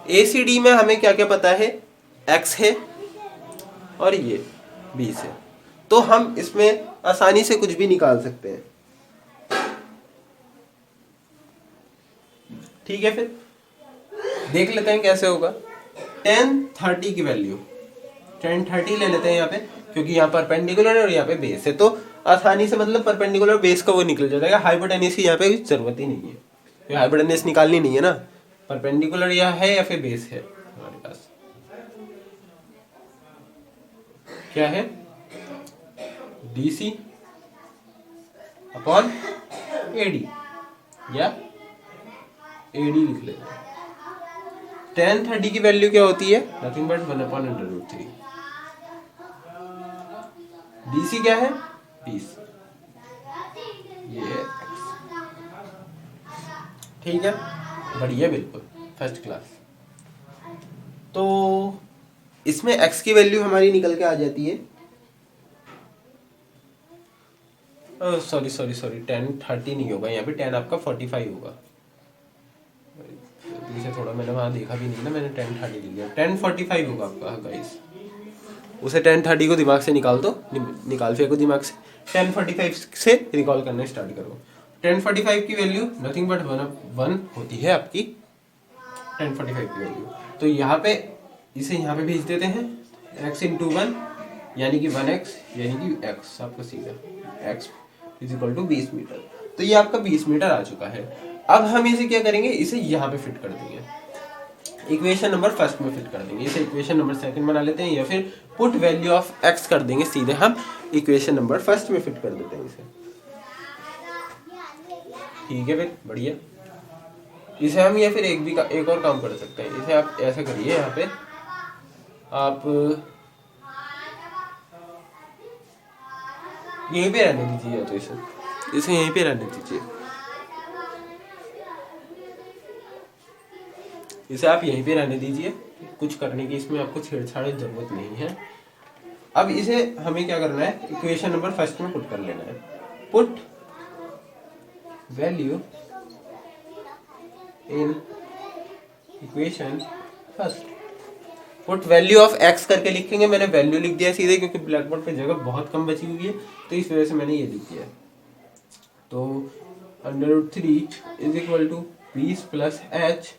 ACD में हमें क्या क्या पता है, x है और ये 20 है, तो हम इसमें आसानी से कुछ भी निकाल सकते हैं। ठीक है, फिर देख लेते हैं कैसे होगा। tan 30 की वैल्यू, tan 30 ले लेते हैं यहाँ पे, क्योंकि यहाँ परपेंडिकुलर है और यहाँ पे बेस है, तो आसानी से मतलब परपेंडिकुलर बेस का वो निकल जाएगा। हाइपोटेन्यूज की यहाँ पे जरूरत ही नहीं है, हाइपोटेन्यूज निकालनी नहीं है ना, परपेंडिकुलर या है या फिर बेस है। हमारे पास क्या है, DC अपॉन AD, या AD लिख लेते हैं। tan 30 की वैल्यू क्या होती है, नथिंग बट 1/√3। DC क्या है, 20, ये है x। ठीक है, बढ़िया, बिल्कुल फर्स्ट क्लास। तो इसमें x की वैल्यू हमारी निकल के आ जाती है, सॉरी tan 30 नहीं होगा यहाँ पे, tan आपका 45 होगा। इसे थोड़ा मैंने वहाँ देखा भी नहीं ना, मैंने tan 30 लिख दिया, tan 45 होगा आपका गाइस। उसे tan 30 को दिमाग से निकाल दो, निकाल फेंको दिमाग से, tan 45 से रिकॉल करना स्टार्ट करो। tan 45 की वैल्यू नथिंग बट 1 होती है आपकी, tan 45 की वैल्यू। तो यहाँ पे इसे यहाँ पे भेज देते हैं, x × 1 यानी कि 1x, यानी कि x आपका सीधा x = 20 मीटर। तो ये आपका 20 मीटर आ चुका है। अब हम इसे क्या करेंगे, इसे यहाँ पे फिट कर देंगे, इक्वेशन नंबर फर्स्ट में फिट कर देंगे, इसे इक्वेशन नंबर सेकंड बना लेते हैं, या फिर पुट वैल्यू ऑफ एक्स कर देंगे, सीधे हम इक्वेशन नंबर फर्स्ट में फिट कर देते हैं इसे। ठीक है फिर बढ़िया। इसे हम या फिर एक और काम कर सकते हैं, इसे आप ऐसा करिए, यहाँ पे आप यहीं पे रहने दीजिए, या तो इसे यहीं पे रहने दीजिए, इसे आप यहीं पे रहने दीजिए, कुछ करने की इसमें आपको छेड़छाड़ की जरूरत नहीं है। अब इसे हमें क्या करना है, इक्वेशन नंबर फर्स्ट में पुट कर लेना है, put value in equation first, put value of x करके लिखेंगे, मैंने वैल्यू लिख दिया सीधे क्योंकि ब्लैक बोर्ड पे जगह बहुत कम बची हुई है, तो इस वजह से मैंने ये लिख दिया। तो √3 is equal to 20 plus H,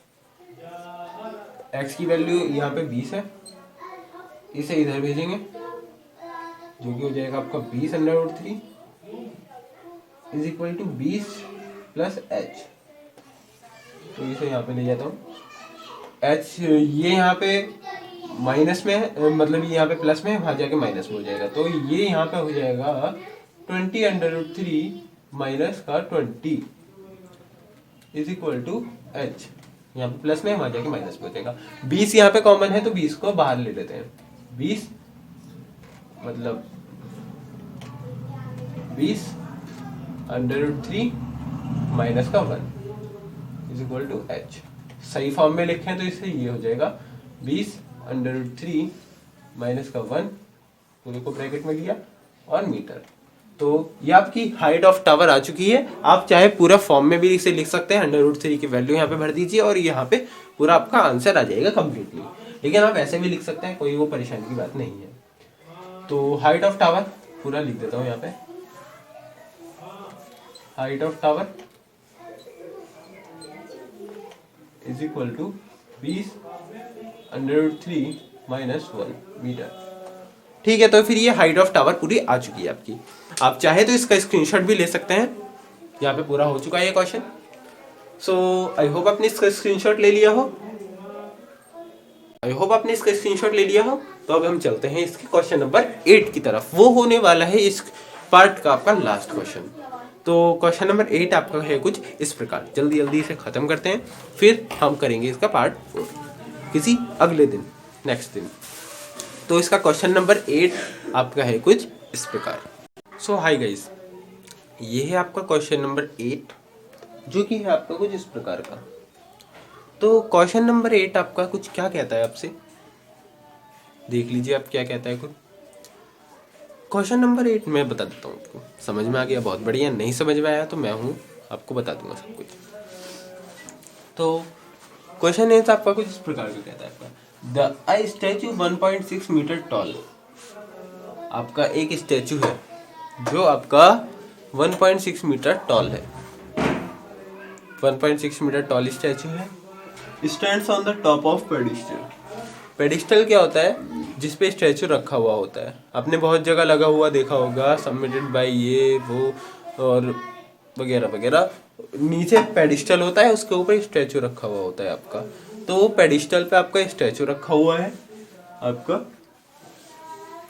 x की वैल्यू यहाँ पे 20 है, इसे इधर भेजेंगे जो कि हो जाएगा आपका 20 √3 is equal to 20 plus H. तो इसे यहाँ पे ले जाता हूँ, एच ये यहाँ पे माइनस में है, मतलब ये यहाँ पे प्लस में है, वहाँ जाके माइनस में हो जाएगा, तो ये यहाँ पे हो जाएगा 20 √3 माइनस का 20 इज इक्वल टू एच, यहाँ पे प्लस में, वहाँ जाके माइनस में हो जाएगा। 20 यहाँ पे कॉमन है तो 20 को बाहर ले लेते हैं, 20 मतलब 20 √3 माइनस का 1 इज इक्वल टू एच। सही फॉर्म में लिखें तो इससे ये हो जाएगा 20 √3 माइनस का 1, पूरे को ब्रैकेट में लिया, और मीटर। तो ये आपकी हाइट ऑफ टावर आ चुकी है। आप चाहे पूरा फॉर्म में भी इसे लिख सकते हैं, √3 की वैल्यू यहाँ पे भर दीजिए और यहाँ पे पूरा आपका आंसर आ जाएगा कंप्लीटली। लेकिन आप ऐसे भी लिख सकते हैं, कोई वो परेशानी की बात नहीं है। तो हाइट ऑफ टावर पूरा लिख देता हूँ यहाँ पे, height of tower is equal to 20 √3 minus 1 metre. ठीक है, तो फिर ये हाइट ऑफ टावर पूरी आ चुकी है आपकी। आप चाहे तो इसका स्क्रीनशॉट भी ले सकते हैं, यहाँ पे पूरा हो चुका है ये क्वेश्चन। सो आई होप आपने इसका स्क्रीनशॉट ले लिया हो, तो अब हम चलते हैं इसके क्वेश्चन नंबर 8 की तरफ। वो होने वाला है इस पार्ट का आपका लास्ट क्वेश्चन। तो क्वेश्चन नंबर 8 आपका है कुछ इस प्रकार, जल्दी जल्दी इसे खत्म करते हैं, फिर हम करेंगे इसका पार्ट 4 किसी अगले दिन, नेक्स्ट दिन। तो इसका क्वेश्चन नंबर 8 आपका है कुछ इस प्रकार। सो हाय गाइस, ये है आपका क्वेश्चन नंबर 8 जो कि है आपका कुछ इस प्रकार का। तो क्वेश्चन नंबर 8 आपका कुछ क्या कहता है, आपसे देख लीजिए आप क्या कहता है कुछ। क्वेश्चन नंबर 8 मैं बता देता हूँ आपको, समझ में आ गया बहुत बढ़िया, नहीं समझ में आया तो मैं हूँ आपको बता दूंगा सब कुछ। तो क्वेश्चन 8 आपका कुछ इस प्रकार का कहता है आपका, द स्टैचू 1.6 मीटर टॉल, आपका एक स्टैचू है जो आपका 1.6 मीटर टॉल है, 1.6 मीटर टॉल स्टैचू है, stands on the top of pedestal. Pedestal क्या होता है, जिसपे स्टैचू रखा हुआ होता है, आपने बहुत जगह लगा हुआ देखा होगा, सबमिटेड बाय ये वो और वगैरह वगैरह। नीचे पेडिस्टल होता है, उसके ऊपर स्टैचू रखा हुआ होता है आपका। तो पेडिस्टल पे आपका स्टैचू रखा हुआ है आपका।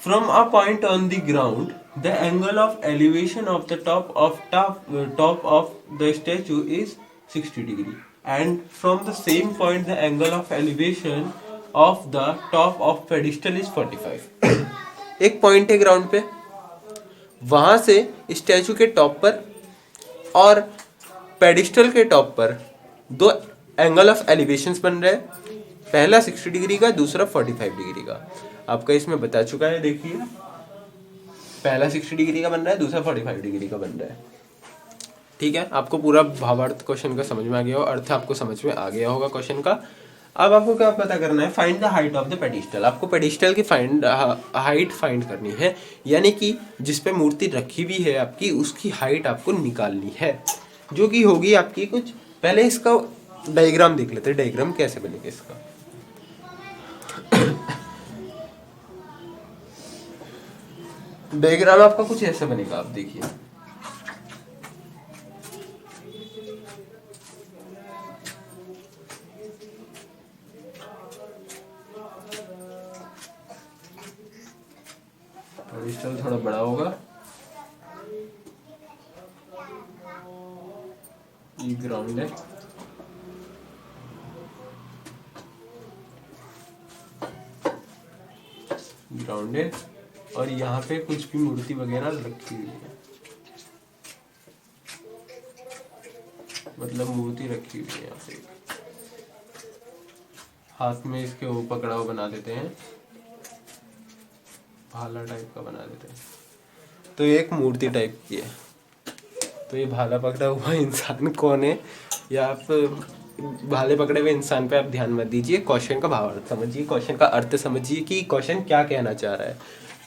From a point on the ground the angle of elevation of the top of the statue is 60 degree and from the same point the angle of elevation of the top of pedestal is 45। एक point है ground पे, वहां से statue के top पर और pedestal के top पर दो एंगल ऑफ एलिवेशंस बन रहे हैं, पहला 60 डिग्री का, दूसरा 45 डिग्री का। आपका इसमें बता चुका है, देखिए पहला 60 डिग्री का बन रहा है, दूसरा 45 डिग्री का बन रहा है। ठीक है, आपको पूरा भावार्थ क्वेश्चन का समझ में आ गया हो, अर्थ आपको समझ में आ गया होगा क्वेश्चन का। अब आपको क्या पता करना है, find the height of the pedestal. आपको पेडिस्टल की हाइट फाइंड करनी है, यानी कि जिस पे मूर्ति रखी हुई है आपकी, उसकी हाइट आपको निकालनी है, जो कि होगी आपकी कुछ। पहले इसका डायग्राम देख लेते हैं, डायग्राम कैसे बनेगा इसका। डायग्राम आपका कुछ ऐसे बनेगा, आप देखिए। ये ग्राउंड है, ग्राउंड है, और यहाँ पे कुछ भी मूर्ति वगैरह रखी हुई है, मतलब मूर्ति रखी हुई है यहाँ पे। हाथ में इसके वो पकड़ाव बना देते हैं, भाला टाइप का बना देते हैं, तो ये एक मूर्ति टाइप की है। तो ये भाला पकड़ा हुआ इंसान कौन है, या आप भाले पकड़े हुए इंसान पे आप ध्यान मत दीजिए, क्वेश्चन का भावार्थ समझिए, क्वेश्चन का अर्थ समझिए कि क्वेश्चन क्या कहना चाह रहा है।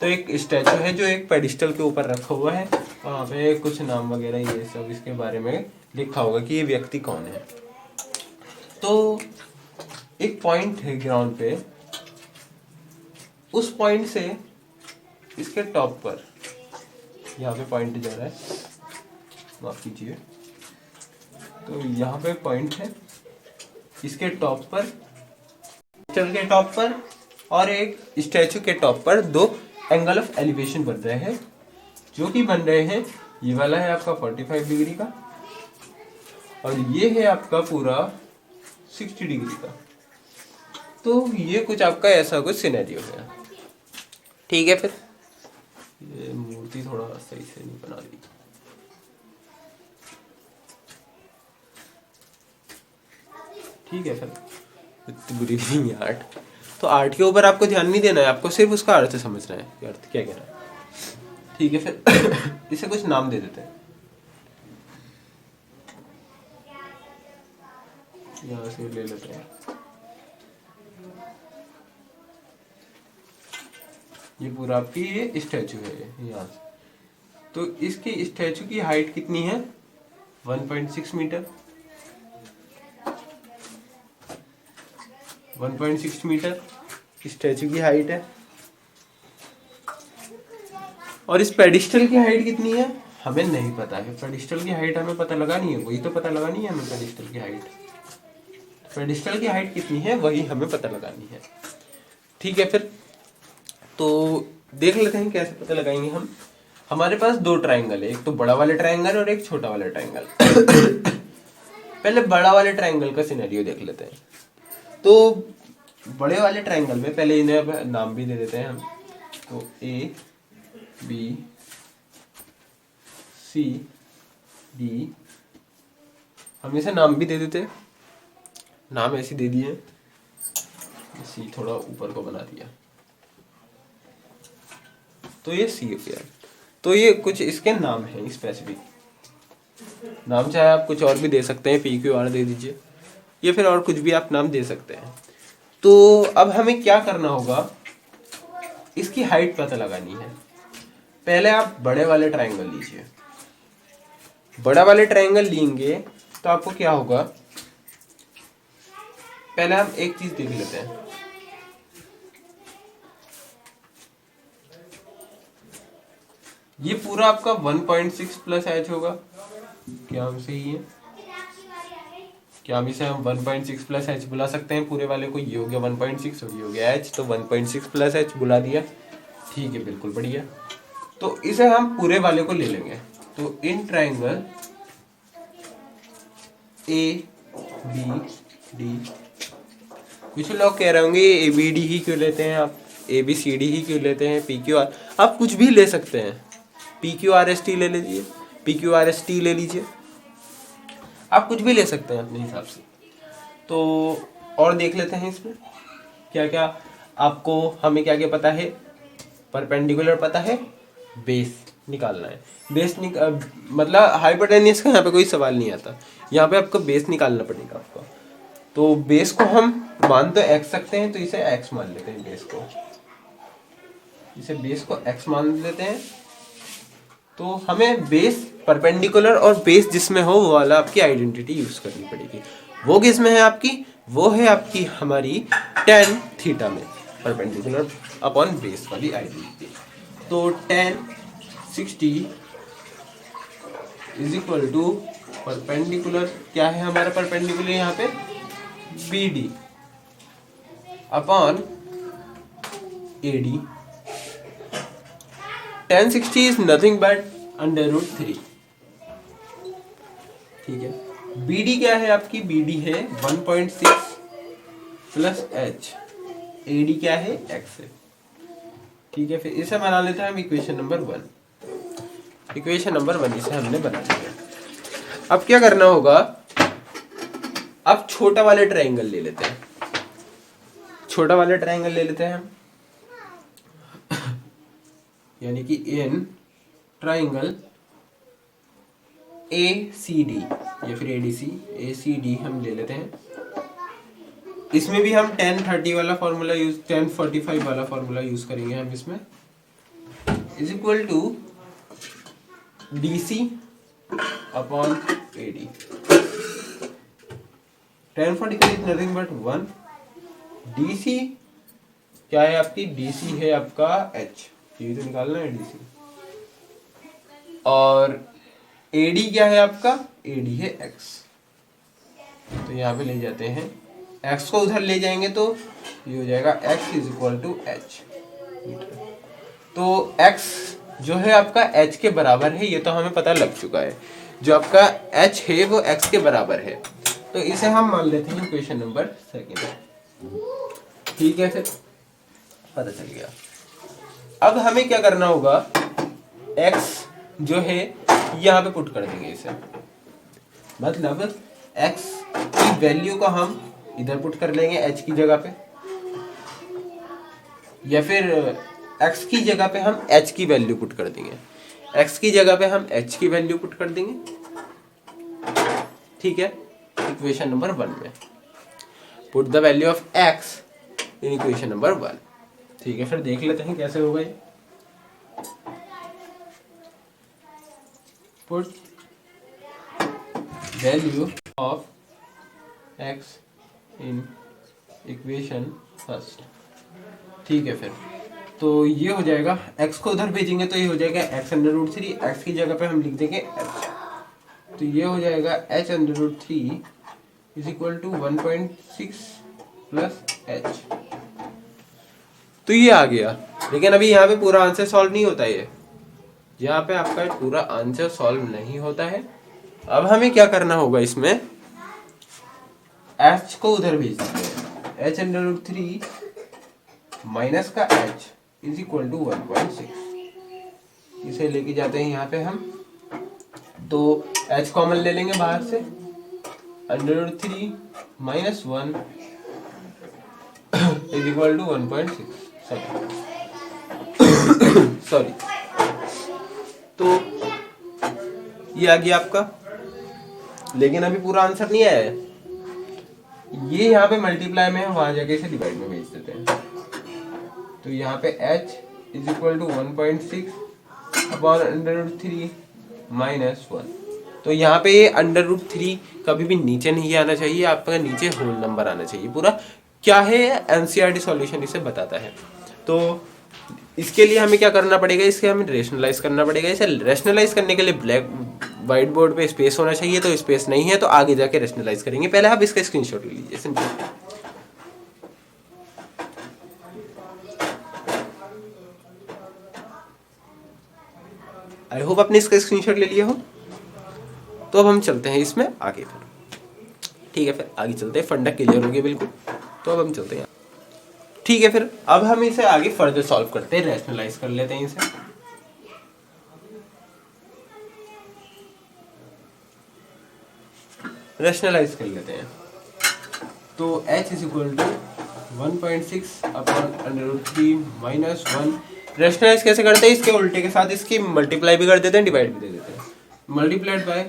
तो एक स्टैचू है जो एक पेडिस्टल के ऊपर रखा हुआ है, वहाँ पे कुछ नाम वगैरह ये सब इसके बारे में लिखा होगा कि ये व्यक्ति कौन है। तो एक पॉइंट है ग्राउंड पे, उस पॉइंट से इसके टॉप पर, यहाँ पे पॉइंट जा रहा है, माफ कीजिए, तो यहाँ पे पॉइंट है, इसके टॉप पर, स्टैचू के टॉप पर और एक स्टैचू के टॉप पर दो एंगल ऑफ एलिवेशन बन रहे हैं, जो कि बन रहे हैं, ये वाला है आपका 45 डिग्री का, और ये है आपका पूरा 60 डिग्री का। तो ये कुछ आपका ऐसा कुछ सिनेरियो है, ठीक है। फिर ये मूर्ति थोड़ा सही से नहीं बना दी, ठीक है। फिर इतनी बुरी नहीं है आर्ट, तो आर्ट के ऊपर आपको ध्यान नहीं देना है, आपको सिर्फ उसका अर्थ समझना है कि अर्थ क्या कह रहा है, ठीक है। फिर इसे कुछ नाम दे देते हैं, यहाँ से ले लेते हैं, ये पूरा आपकी ये स्टैचू है यहाँ से। तो इसकी स्टैचू की हाइट कितनी है, 1.6 मीटर, 1.6 मीटर स्टैचू की हाइट है। और इस पेडिस्टल की हाइट कितनी है हमें नहीं पता है, पेडिस्टल की हाइट हमें पता लगानी है, वही तो पता लगानी है हमें, पेडिस्टल की हाइट, पेडिस्टल की हाइट कितनी है वही हमें पता लगानी है, ठीक है। फिर तो देख लेते हैं कैसे पता लगाएंगे हम। हमारे पास दो ट्रायंगल है, एक तो बड़ा वाला ट्रायंगल और एक छोटा वाला ट्रायंगल। पहले बड़ा वाले ट्रायंगल का सिनेरियो देख लेते हैं। तो बड़े वाले ट्रायंगल में पहले इन्हें नाम भी दे देते हैं हम, तो ए बी सी डी, हम इसे नाम भी दे देते हैं, नाम ऐसे दे दिए, सी थोड़ा ऊपर को बना दिया, तो ये सी हो गया। तो ये कुछ इसके नाम हैं स्पेसिफिक नाम, चाहे आप कुछ और भी दे सकते हैं, पी क्यू आर दे दीजिए, या फिर और कुछ भी आप नाम दे सकते हैं। तो अब हमें क्या करना होगा, इसकी हाइट पता लगानी है। पहले आप बड़े वाले ट्रायंगल लीजिए, बड़ा वाले ट्रायंगल लेंगे तो आपको क्या होगा, पहले हम एक चीज देख लेते हैं, ये पूरा आपका 1.6 प्लस एच होगा, क्या हम सही है, क्या हम इसे हम 1.6 प्लस एच बुला सकते हैं पूरे वाले को, ये हो गया 1.6 और ये हो गया एच, तो 1.6 प्लस एच बुला दिया, ठीक है, बिल्कुल बढ़िया। तो इसे हम पूरे वाले को ले लेंगे, तो in triangle A B D, कुछ लोग कह रहे होंगे ए बी डी ही क्यों लेते हैं आप, ए बी सी डी ही क्यों लेते हैं, पी क्यू आर, आप कुछ भी ले सकते हैं, P Q R S T ले लीजिए, P Q R S T ले लीजिए, आप कुछ भी ले सकते हैं अपने हिसाब से। तो और देख लेते हैं इसमें क्या क्या आपको, हमें क्या क्या पता है, परपेंडिकुलर पता है, बेस निकालना है, बेस मतलब हाइपोटेन्यूस का यहाँ पे कोई सवाल नहीं आता, यहाँ पे आपको बेस निकालना पड़ेगा आपको। तो बेस को हम मान तो x सकते हैं, तो इसे x मान लेते हैं, बेस को, इसे बेस को x मान लेते हैं। तो हमें बेस परपेंडिकुलर और बेस जिसमें हो वो वाला आपकी आइडेंटिटी यूज करनी पड़ेगी। वो किस में है आपकी, वो है आपकी हमारी tan थीटा में, परपेंडिकुलर अपॉन बेस वाली आइडेंटिटी। तो tan 60 is equal to perpendicular, क्या है हमारा परपेंडिकुलर यहाँ पे, B D upon A D. tan 60 is nothing but under root 3, ठीक है। BD क्या है आपकी, BD है 1.6 प्लस H, AD क्या है, X है। ठीक है, फिर इसे बना लेते हैं हम इक्वेशन नंबर 1। इक्वेशन नंबर 1 इसे हमने बना लिया। अब क्या करना होगा, अब छोटा वाले ट्रायंगल ले लेते हैं, छोटा वाला ट्रायंगल ले लेते हैं हम, यानी कि इन ट्रायंगल ACD या फिर ADC, ACD हम ले लेते हैं। इसमें भी हम 10-30 वाला फॉर्मूला यूज, 10-45 वाला फॉर्मूला यूज करेंगे हम इसमें, इज इक्वल टू DC अपॉन AD। 10-45 is nothing but 1, DC क्या है आपकी, DC है आपका H, ये तो निकालना है DC, और AD क्या है आपका, AD है X। तो यहाँ पे ले जाते हैं X को, उधर ले जाएंगे तो ये हो जाएगा X is equal to H। तो X जो है आपका H के बराबर है, ये तो हमें पता लग चुका है, जो आपका H है वो X के बराबर है। तो इसे हम मान लेते हैं क्वेश्चन नंबर 2। ठीक है, फिर पता चल गया। अब हमें क्या करना होगा, X जो है यहाँ पे पुट कर देंगे इसे, मतलब X की वैल्यू को हम इधर पुट कर लेंगे H की जगह पे, या फिर X की जगह पे हम H की वैल्यू पुट कर देंगे, X की जगह पे हम H की वैल्यू पुट कर देंगे। ठीक है, इक्वेशन नंबर 1 में put the value of X in equation number 1। ठीक है, फिर देख लेते हैं कैसे होगा ये। Put value of X in equation first. ठीक है, फिर तो ये हो जाएगा, X को उधर भेजेंगे तो ये हो जाएगा x√3, X की जगह पे हम लिख देंगे H, तो ये हो जाएगा h√3 is equal to 1.6 plus H। तो ये आ गया, लेकिन अभी यहाँ पे पूरा आंसर सॉल्व नहीं होता है, यहाँ पे आपका पूरा आंसर सॉल्व नहीं होता है। अब हमें क्या करना होगा, इसमें H को उधर भेज देंगे, h√3 माइनस का H इज इक्वल टू 1.6। इसे लेके जाते हैं यहाँ पे हम, तो H कॉमन ले लेंगे बाहर से, √3 minus 1 is equal to 1.6। Sorry, तो ये आ गया आपका, लेकिन अभी पूरा आंसर नहीं आया है। ये यहाँ पे मल्टीप्लाई में है, वहां जाके इसे डिवाइड में भेज देते हैं। तो यहाँ पे H is equal to 1.6 upon √3 minus 1। तो यहाँ पे ये √3 कभी भी नीचे नहीं आना चाहिए, आपका नीचे होल नंबर आना चाहिए। पूरा क्या है, एनसीईआरटी सॉल्यूशन इसे बताता है। तो इसके लिए हमें क्या करना पड़ेगा, इसके हमें रेशनलाइज करना पड़ेगा। इसे रेशनलाइज करने के लिए ब्लैक व्हाइट बोर्ड पे स्पेस होना चाहिए, तो स्पेस नहीं है, तो आगे जाके रेशनलाइज करेंगे। पहले आप इसका स्क्रीनशॉट ले लीजिए सिंपल। आई होप आपने इसका स्क्रीनशॉट ले लिया हो। तो अब हम चलते हैं इसमें आगे फिर। ठीक है, फिर आगे चलते हैं, फंडा क्लियर हो गया बिल्कुल। तो अब हम चलते हैं, ठीक है, फिर अब हम इसे आगे फर्दर सॉल्व करते हैं, रैशनलाइज कर लेते हैं इसे। रैशनलाइज कर लेते हैं, तो h is equal to 1.6 upon √3 minus 1। Rationalise कैसे करते हैं, इसके उल्टे के साथ इसकी मल्टीप्लाई भी कर देते हैं, डिवाइड भी दे देते हैं। Multiplied by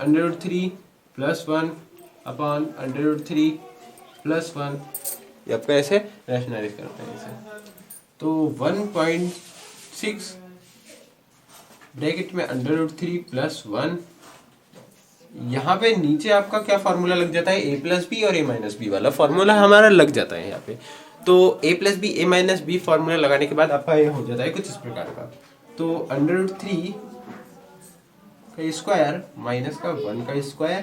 √3 plus 1 upon √3 plus 1, ये आपका ऐसे रैशनलाइज करते हैं इसे। तो 1.6 ब्रैकेट में √3 प्लस 1, यहाँ पे नीचे आपका क्या फॉर्मूला लग जाता है, a प्लस बी और a माइनस बी वाला फॉर्मूला हमारा लग जाता है यहाँ पे। तो a plus B a minus B formula लगाने के बाद आपका ये हो जाता है कुछ इस प्रकार का। तो √3 का स्क्वायर माइनस का 1 का स्क्वायर,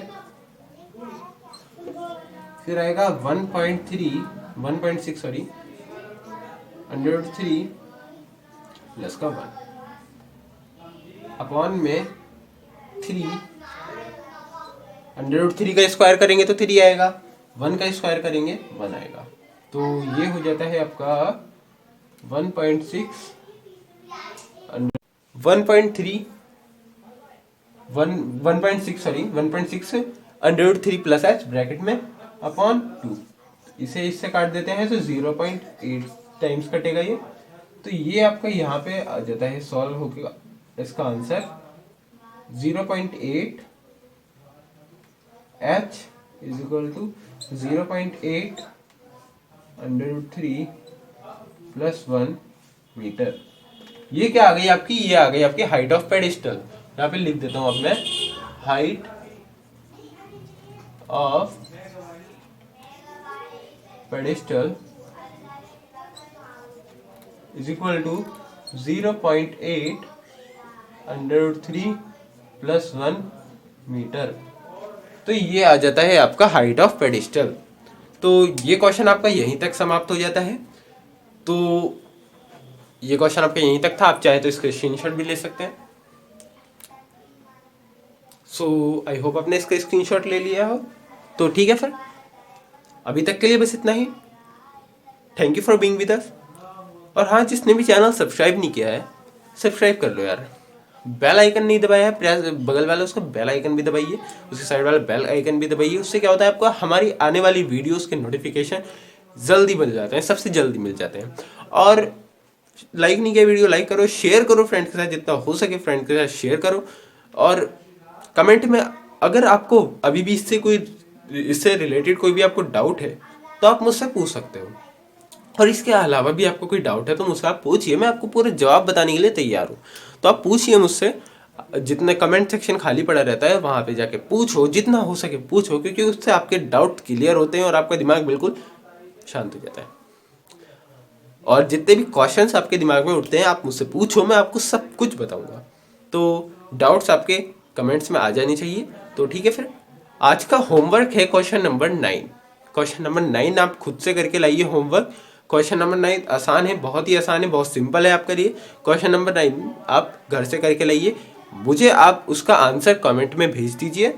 फिर आएगा 1.6 सॉरी √3 प्लस का 1 अपॉन में 3 √3 का स्क्वायर करेंगे तो 3 आएगा, 1 का स्क्वायर करेंगे 1 आएगा। तो ये हो जाता है आपका 1.6 1.3 1.6 सॉरी 1.6 √3 प्लस h ब्रैकेट में अपॉन 2। इसे इससे काट देते हैं तो 0.8 टाइम्स कटेगा ये। तो ये आपका यहाँ पे आ जाता है, सॉल्व होगा इसका answer 0.8 h is equal to 0.8 √3 plus 1 metre. ये क्या आ गई आपकी, ये आ गई आपकी हाइट ऑफ पेडिस्टल। यहाँ पे लिख देता हूं अब मैं, height of pedestal is equal to 0.8 √3 plus 1 metre. तो ये आ जाता है आपका हाइट ऑफ पेडिस्टल। तो ये क्वेश्चन आपका यहीं तक समाप्त हो जाता है। तो ये क्वेश्चन आपका यहीं तक था, आप चाहे तो इसका स्क्रीनशॉट भी ले सकते हैं। सो आई होप आपने इसका स्क्रीनशॉट ले लिया हो। तो ठीक है, फिर अभी तक के लिए बस इतना ही। Thank you for being with us. और हाँ, जिसने भी चैनल सब्सक्राइब नहीं किया है सब्सक्राइब कर लो यार। बेल आइकन नहीं दबाया है, प्रेस बगल वाला उसका बेल आइकन भी दबाइए, उसके साइड वाला बेल आइकन भी दबाइए। उससे क्या होता है, आपको हमारी आने वाली वीडियोस के नोटिफिकेशन जल्दी मिल जाते हैं, सबसे जल्दी मिल जाते हैं। और लाइक नहीं किया वीडियो, लाइक करो, शेयर करो फ्रेंड के साथ, जितना हो सके फ्रेंड के साथ शेयर करो। और कमेंट में अगर आपको अभी भी इससे रिलेटेड कोई भी आपको डाउट है तो आप मुझसे पूछ सकते हो। और इसके अलावा भी आपको कोई डाउट है तो मुझसे आप पूछिए, मैं आपको पूरे जवाब बताने के लिए तैयार हूँ। तो आप पूछिए मुझसे, जितने कमेंट सेक्शन खाली पड़ा रहता है वहाँ पे जाके पूछो, जितना हो सके पूछो, क्योंकि उससे आपके डाउट क्लियर होते हैं और आपका दिमाग बिल्कुल शांत हो जाता है। और जितने भी क्वेश्चंस आपके दिमाग में उठते हैं आप मुझसे पूछो, मैं आपको सब कुछ बताऊंगा। तो डाउट्स आपके कमेंट्स में आ जानी चाहिए। तो ठीक है, फिर आज का होमवर्क है क्वेश्चन नंबर 9। क्वेश्चन नंबर 9 आप खुद से करके लाइए होमवर्क। क्वेश्चन नंबर 9 आसान है, बहुत ही आसान है, बहुत सिंपल है आपके लिए। क्वेश्चन नंबर 9 आप घर से करके लाइए, मुझे आप उसका आंसर कमेंट में भेज दीजिए,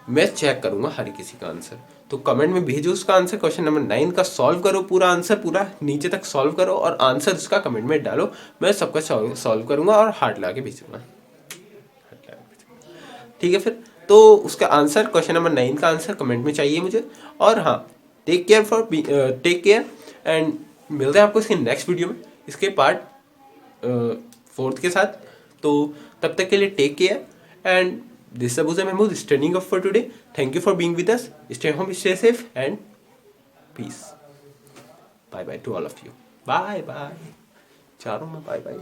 मैं चेक करूंगा हर किसी का आंसर। तो कमेंट में भेजो उसका आंसर। क्वेश्चन नंबर 9 का सॉल्व करो, पूरा आंसर पूरा नीचे तक सॉल्व करो और आंसर उसका कमेंट में डालो, मैं सबका सॉल्व करूंगा और हार्ट लगा के भेजूंगा। ठीक है, फिर तो उसका आंसर, क्वेश्चन नंबर 9 का आंसर कमेंट में चाहिए मुझे। और हाँ, टेक केयर एंड मिलते हैं आपको इसके नेक्स्ट वीडियो में, इसके पार्ट 4 के साथ। तो तब तक के लिए take care and this is Abuza Mahmood standing up for today. Thank you for being with us. Stay home, stay safe, and peace. Bye bye to all of you. Bye bye. चारों में bye bye.